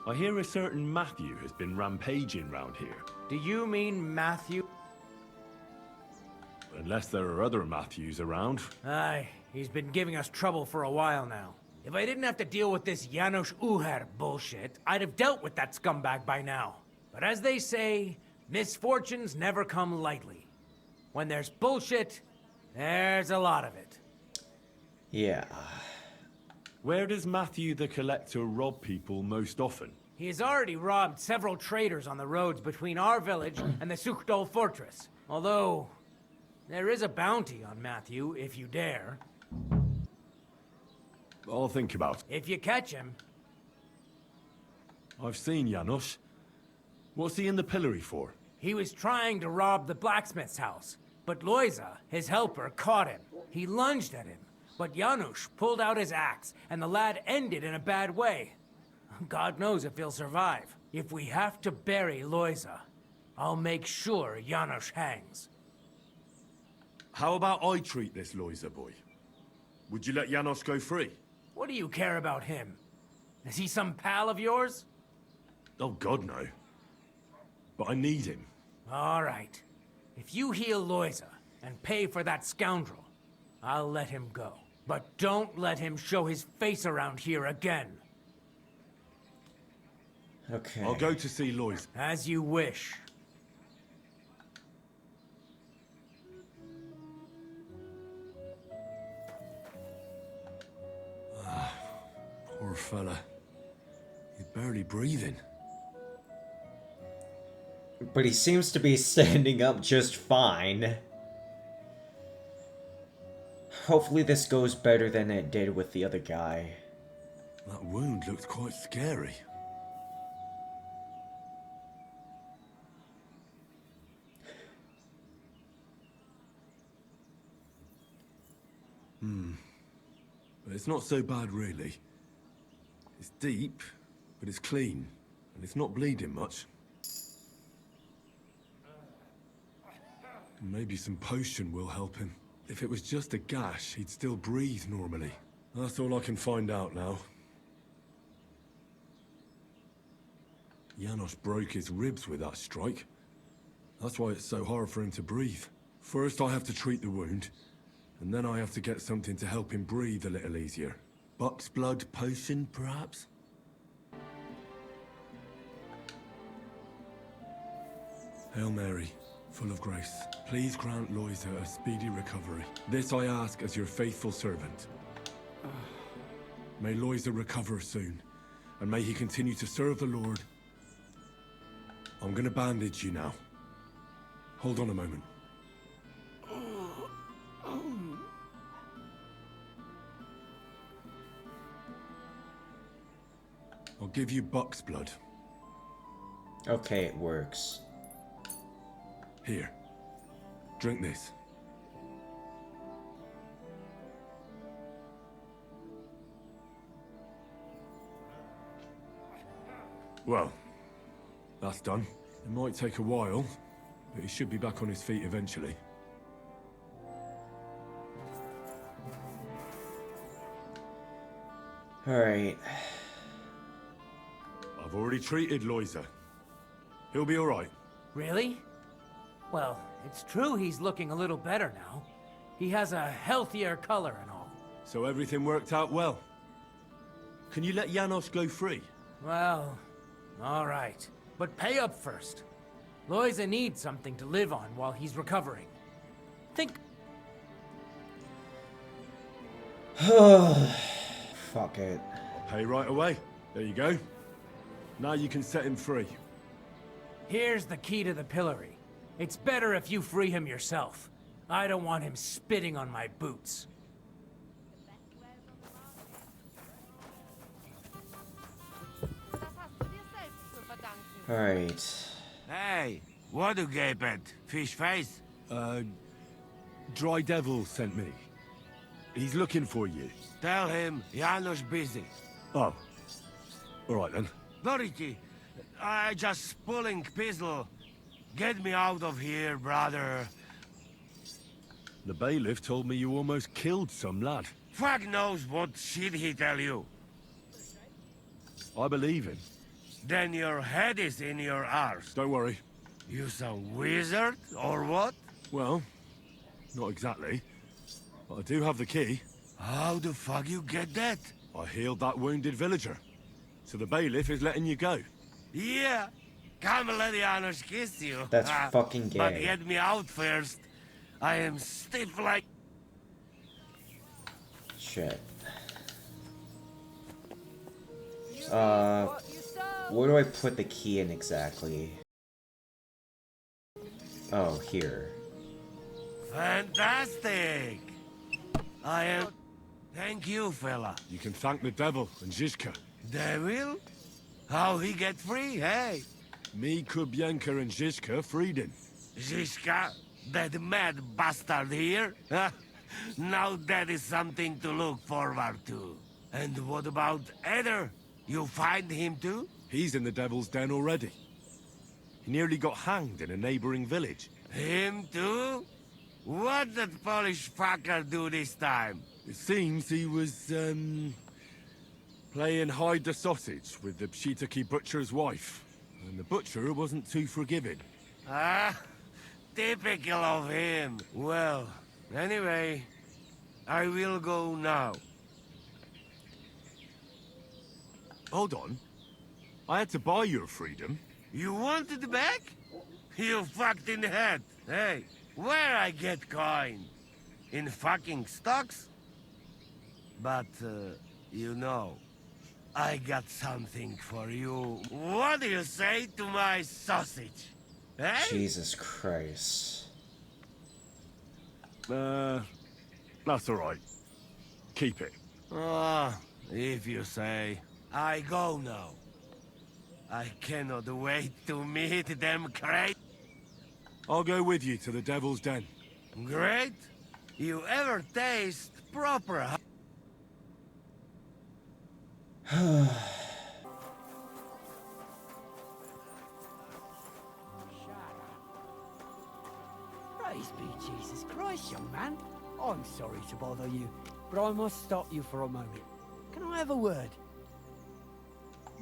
Speaker 2: I hear a certain Matthew has been rampaging round here.
Speaker 20: Do you mean Matthew?
Speaker 2: Unless there are other Matthews around.
Speaker 20: Aye, he's been giving us trouble for a while now. If I didn't have to deal with this Janos Uher bullshit, I'd have dealt with that scumbag by now. But as they say, misfortunes never come lightly. When there's bullshit, there's a lot of it.
Speaker 1: Yeah.
Speaker 2: Where does Matthew the Collector rob people most often?
Speaker 20: He has already robbed several traders on the roads between our village and the Suchdal fortress. Although, there is a bounty on Matthew, if you dare.
Speaker 2: I'll think about it.
Speaker 20: If you catch him.
Speaker 2: I've seen Janos. What's he in the pillory for?
Speaker 20: He was trying to rob the blacksmith's house. But Loiza, his helper, caught him. He lunged at him, but Janusz pulled out his axe, and the lad ended in a bad way. God knows if he'll survive. If we have to bury Loiza, I'll make sure Janusz hangs.
Speaker 11: How about I treat this Loiza boy? Would you let Janos go free?
Speaker 20: What do you care about him? Is he some pal of yours?
Speaker 11: Oh, God, no. But I need him.
Speaker 20: All right. If you heal Loiza and pay for that scoundrel, I'll let him go. But don't let him show his face around here again.
Speaker 1: Okay.
Speaker 11: I'll go to see Loiza.
Speaker 20: As you wish.
Speaker 11: Poor fella. He's barely breathing.
Speaker 1: But he seems to be standing up just fine. Hopefully this goes better than it did with the other guy.
Speaker 11: That wound looked quite scary. But it's not so bad, really. It's deep, but it's clean, and it's not bleeding much. Maybe some potion will help him. If it was just a gash, he'd still breathe normally. That's all I can find out now. Janos broke his ribs with that strike. That's why it's so hard for him to breathe. First I have to treat the wound, and then I have to get something to help him breathe a little easier. Buck's blood potion, perhaps? Hail Mary, full of grace. Please grant Loiza a speedy recovery. This I ask as your faithful servant. May Loiza recover soon, and may he continue to serve the Lord. I'm gonna bandage you now. Hold on a moment. I'll give you Buck's blood.
Speaker 1: Okay, it works.
Speaker 11: Here. Drink this. Well, that's done. It might take a while, but he should be back on his feet eventually.
Speaker 1: Alright.
Speaker 11: I've already treated Loiza. He'll be alright.
Speaker 20: Really? Well, it's true he's looking a little better now. He has a healthier color and all.
Speaker 11: So everything worked out well. Can you let Janos go free?
Speaker 20: Well, all right. But pay up first. Loiza needs something to live on while he's recovering. Think...
Speaker 1: Fuck it.
Speaker 11: I'll pay right away. There you go. Now you can set him free.
Speaker 20: Here's the key to the pillory. It's better if you free him yourself. I don't want him spitting on my boots.
Speaker 1: Alright.
Speaker 6: Hey, what do you gaped? Fish face?
Speaker 11: Dry Devil sent me. He's looking for you.
Speaker 6: Tell him Janos busy.
Speaker 11: Oh. Alright then.
Speaker 6: Dorothy, I just pulling pistol. Get me out of here, brother.
Speaker 11: The bailiff told me you almost killed some lad.
Speaker 6: Fuck knows what shit he tell you.
Speaker 11: I believe him.
Speaker 6: Then your head is in your arse.
Speaker 11: Don't worry.
Speaker 6: You some wizard, or what?
Speaker 11: Well, not exactly. But I do have the key.
Speaker 6: How the fuck you get that?
Speaker 11: I healed that wounded villager. So the bailiff is letting you go.
Speaker 6: Yeah. Come let Janos kiss you.
Speaker 1: That's fucking gay.
Speaker 6: But get me out first. I am stiff like...
Speaker 1: Shit. Where do I put the key in exactly? Oh, here.
Speaker 6: Fantastic! I am... Thank you, fella.
Speaker 11: You can thank the devil and Zizka.
Speaker 6: Devil? How he get free, hey?
Speaker 11: Me, Kubienka, and Zizka freed him.
Speaker 6: Zizka? That mad bastard here? Now that is something to look forward to. And what about Eder? You find him too?
Speaker 11: He's in the Devil's Den already. He nearly got hanged in a neighboring village.
Speaker 6: Him too? What did Polish fucker do this time?
Speaker 11: It seems he was, playing hide the sausage with the Pshitaki butcher's wife. And the butcher wasn't too forgiving.
Speaker 6: Ah, typical of him. Well, anyway, I will go now.
Speaker 11: Hold on. I had to buy your freedom.
Speaker 6: You want it back? You fucked in the head. Hey, where I get coin? In fucking stocks? But, you know, I got something for you. What do you say to my sausage? Eh?
Speaker 1: Jesus Christ.
Speaker 11: That's alright. Keep it.
Speaker 6: Ah, if you say. I go now. I cannot wait to meet them crazy.
Speaker 11: I'll go with you to the Devil's Den.
Speaker 6: Great. You ever taste proper?
Speaker 21: Praise be Jesus Christ, young man. I'm sorry to bother you, but I must stop you for a moment. Can I have a word?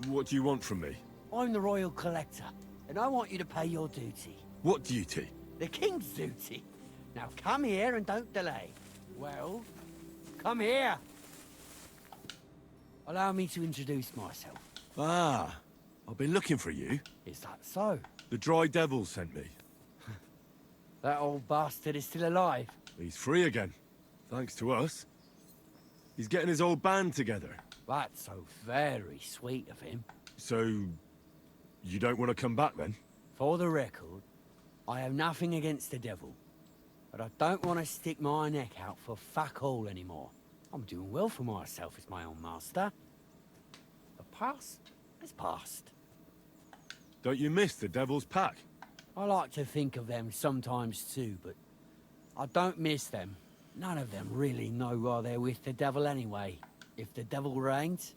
Speaker 11: What do you want from me?
Speaker 21: I'm the Royal Collector, and I want you to pay your duty.
Speaker 11: What duty?
Speaker 21: The King's duty. Now come here and don't delay. Well, come here. Allow me to introduce myself.
Speaker 11: Ah, I've been looking for you.
Speaker 21: Is that so?
Speaker 11: The Dry Devil sent me.
Speaker 21: That old bastard is still alive.
Speaker 11: He's free again, thanks to us. He's getting his old band together.
Speaker 21: That's so very sweet of him.
Speaker 11: So, you don't want to come back then?
Speaker 21: For the record, I have nothing against the devil. But I don't want to stick my neck out for fuck all anymore. I'm doing well for myself as my own master. The past is past.
Speaker 11: Don't you miss the Devil's Pack?
Speaker 21: I like to think of them sometimes too, but I don't miss them. None of them really know why they're with the devil anyway. If the devil reigns,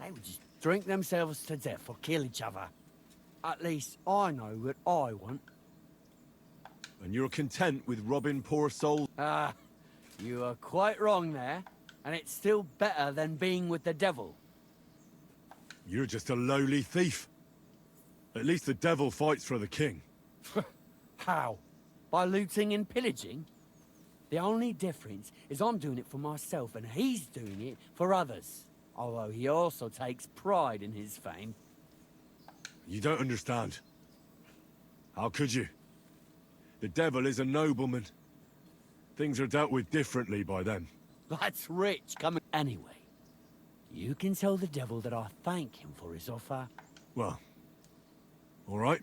Speaker 21: they would just drink themselves to death or kill each other. At least I know what I want.
Speaker 11: And you're content with robbing poor souls?
Speaker 21: Ah, you are quite wrong there. And it's still better than being with the devil.
Speaker 11: You're just a lowly thief. At least the devil fights for the king.
Speaker 21: How? By looting and pillaging? The only difference is I'm doing it for myself and he's doing it for others. Although he also takes pride in his fame.
Speaker 11: You don't understand. How could you? The devil is a nobleman. Things are dealt with differently by them.
Speaker 21: That's rich coming. Anyway, you can tell the devil that I thank him for his offer.
Speaker 11: Well, all right.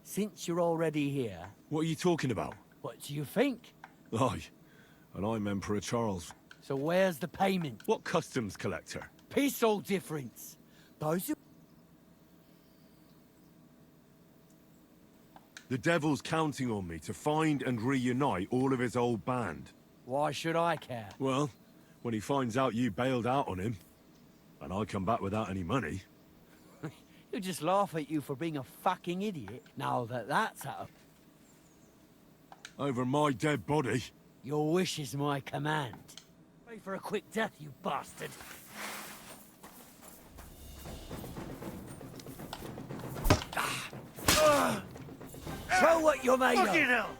Speaker 21: Since you're already here...
Speaker 11: What are you talking about?
Speaker 21: What do you think?
Speaker 11: Aye, and I'm Emperor Charles.
Speaker 21: So where's the payment?
Speaker 11: What customs collector?
Speaker 21: Piece all difference. Those who...
Speaker 11: The devil's counting on me to find and reunite all of his old band.
Speaker 21: Why should I care?
Speaker 11: Well, when he finds out you bailed out on him, and I come back without any money...
Speaker 21: He'll just laugh at you for being a fucking idiot, now that that's out of...
Speaker 11: Over my dead body.
Speaker 21: Your wish is my command. Pray for a quick death, you bastard. Show what you're made of!
Speaker 6: Fucking hell!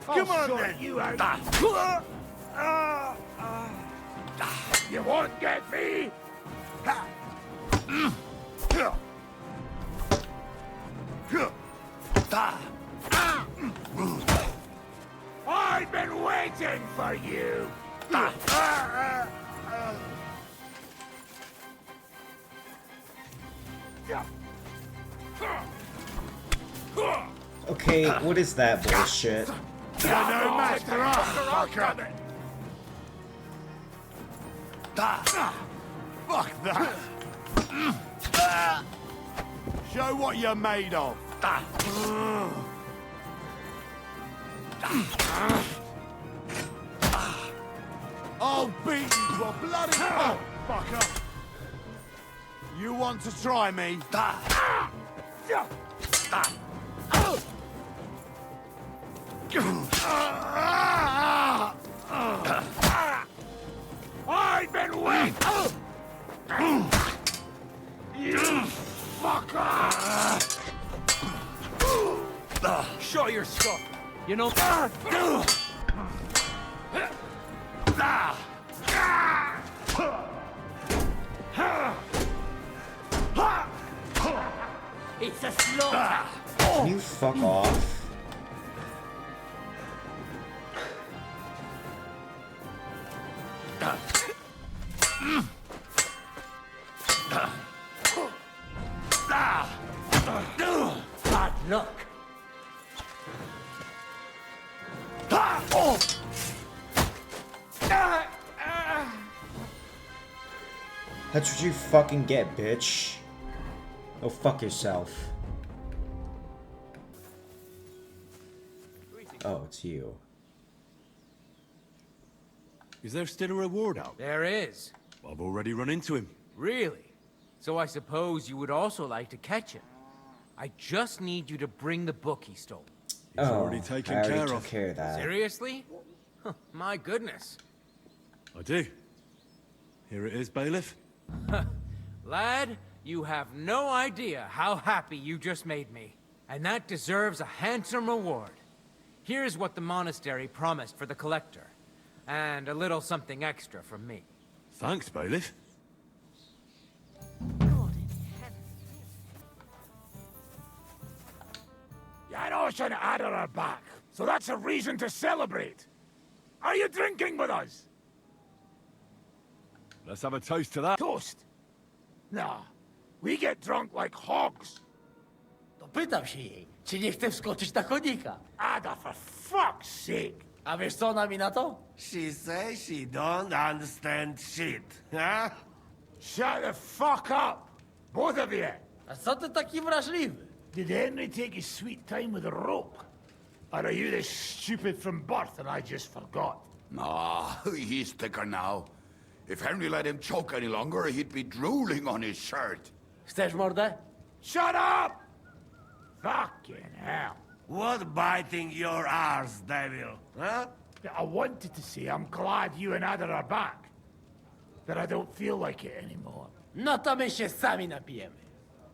Speaker 6: Come on, then!
Speaker 18: You You won't get me! I've been waiting for you!
Speaker 1: Okay, what is that bullshit?
Speaker 18: You're no match for us, fucker!
Speaker 2: Fuck that! Show what you're made of. I'll beat you to a bloody pulp, fucker! You want to try me?
Speaker 18: I've been waiting! You fucker!
Speaker 20: Show your stuff. You know.
Speaker 18: It's a slaughter.
Speaker 1: Can you fuck off?
Speaker 18: Bad luck.
Speaker 1: That's what you fucking get, bitch. Go fuck yourself. Oh, it's you.
Speaker 11: Is there still a reward out?
Speaker 20: There is.
Speaker 11: I've already run into him.
Speaker 20: Really? So I suppose you would also like to catch him. I just need you to bring the book he stole.
Speaker 11: It's already taken
Speaker 1: I already
Speaker 11: care
Speaker 1: took
Speaker 11: of.
Speaker 1: care of that.
Speaker 20: Seriously? Huh, my goodness.
Speaker 11: I do. Here it is, bailiff.
Speaker 20: Lad, you have no idea how happy you just made me. And that deserves a handsome reward. Here's what the monastery promised for the collector. And a little something extra from me.
Speaker 11: Thanks, bailiff.
Speaker 18: Janos and Ada are back, so that's a reason to celebrate. Are you drinking with us?
Speaker 11: Let's have a toast to that.
Speaker 18: Toast? Nah, we get drunk like hogs.
Speaker 3: To pytam się jej, czy nie chce wskoczyć na konika.
Speaker 18: Ada, for fuck's sake.
Speaker 3: A wiesz co ona mi na to?
Speaker 6: She says she don't understand shit, huh?
Speaker 18: Shut the fuck up, both of you.
Speaker 3: A co ty taki wrażliwy?
Speaker 18: Did Henry take his sweet time with a rope? Or are you this stupid from birth and I just forgot?
Speaker 4: Nah, he's thicker now. If Henry let him choke any longer, he'd be drooling on his shirt.
Speaker 3: Chcesz mordę?
Speaker 18: Shut up! Fucking hell.
Speaker 6: What biting your arse, devil, huh?
Speaker 18: I wanted to say I'm glad you and Ada are back. That I don't feel like it anymore.
Speaker 3: No to my się sami napijemy.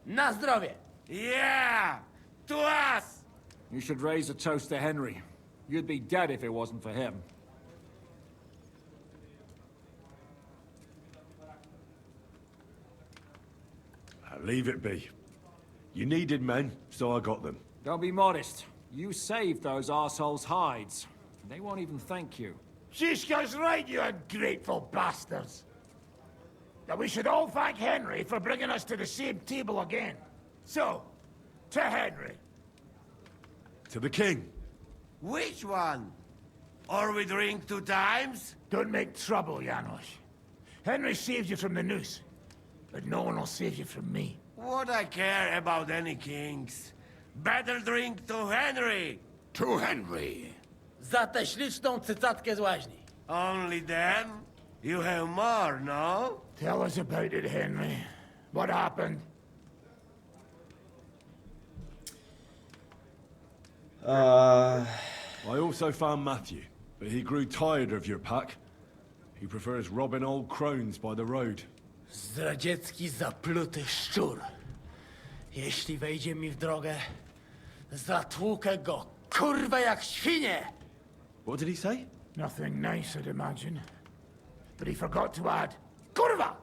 Speaker 3: Na zdrowie!
Speaker 6: Yeah! To us!
Speaker 22: You should raise a toast to Henry. You'd be dead if it wasn't for him.
Speaker 11: Leave it be. You needed men, so I got them.
Speaker 22: Don't be modest. You saved those arseholes' hides. They won't even thank you.
Speaker 18: Shishka's right, you ungrateful bastards. That we should all thank Henry for bringing us to the same table again. So, to Henry.
Speaker 11: To the king.
Speaker 6: Which one? Or we drink 2 times?
Speaker 18: Don't make trouble, Janos. Henry saved you from the noose, but no one will save you from me.
Speaker 6: What I care about any kings? Better drink to Henry!
Speaker 4: To Henry.
Speaker 3: Za tę śliczną cycatkę z łaźni.
Speaker 6: Only them? You have more, no?
Speaker 18: Tell us about it, Henry. What happened?
Speaker 11: I also found Matthew, but he grew tired of your pack. He prefers robbing old crones by the road.
Speaker 3: Zdradziecki, zapluty szczur. Jeśli wejdzie mi w drogę, zatłukę go, kurwa, jak świnie!
Speaker 11: What did he say?
Speaker 18: Nothing nice, I'd imagine. But he forgot to add, Kurva!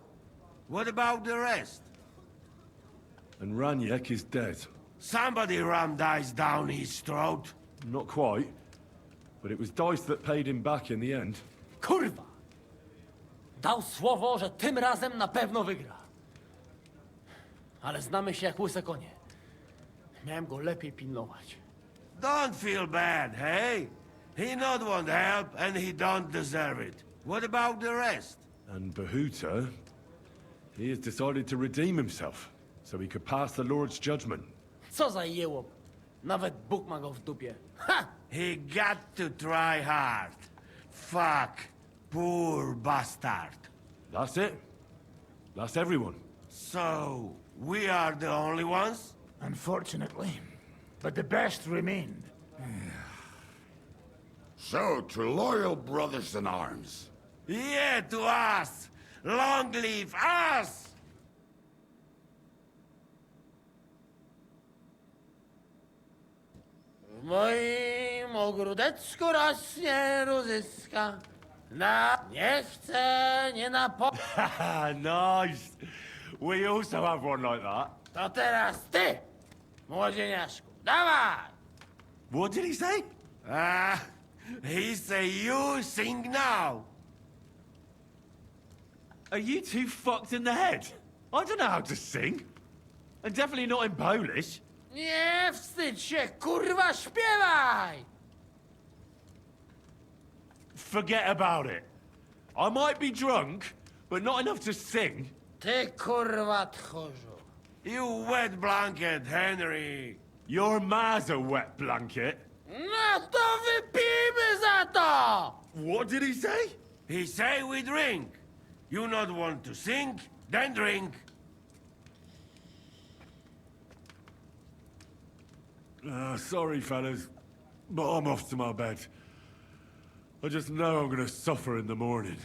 Speaker 6: What about the rest?
Speaker 11: And Raniek is dead.
Speaker 6: Somebody rammed dice down his throat.
Speaker 11: Not quite. But it was dice that paid him back in the end.
Speaker 3: Kurwa! Dał słowo, że tym razem na pewno wygra. Ale znamy się jak łyse konie. Miałem go lepiej pilnować.
Speaker 6: Don't feel bad, hey? He not want help, and he don't deserve it. What about the rest?
Speaker 11: And Bahuta... He has decided to redeem himself, so he could pass the Lord's judgment.
Speaker 3: Co za jełop. Nawet Bóg ma go w dupie. Ha!
Speaker 6: He got to try hard. Fuck. Poor bastard.
Speaker 11: That's it. That's everyone.
Speaker 6: So, we are the only ones?
Speaker 18: Unfortunately. But the best remained.
Speaker 4: So, to loyal brothers in arms.
Speaker 6: Yeah, to us! Long live us!
Speaker 3: W moim ogródeczku rośnie różyska. Nie chcę, nie
Speaker 11: Nice. We also have one like that.
Speaker 3: To teraz ty, młodzieniaszku. Dawaj!
Speaker 11: What did he say?
Speaker 6: He say you sing now.
Speaker 11: Are you two fucked in the head? I don't know how to sing. And definitely not in Polish.
Speaker 3: Nie wstydź się, kurwa, śpiewaj!
Speaker 11: Forget about it. I might be drunk, but not enough to sing.
Speaker 3: Ty, kurwa, tchórzu.
Speaker 6: You wet blanket, Henry.
Speaker 11: Your ma's a wet blanket.
Speaker 3: No to wypijmy za to!
Speaker 11: What did he say?
Speaker 6: He say we drink. You not want to sing? Then drink.
Speaker 11: Sorry, fellas, but I'm off to my bed. I just know I'm gonna suffer in the morning.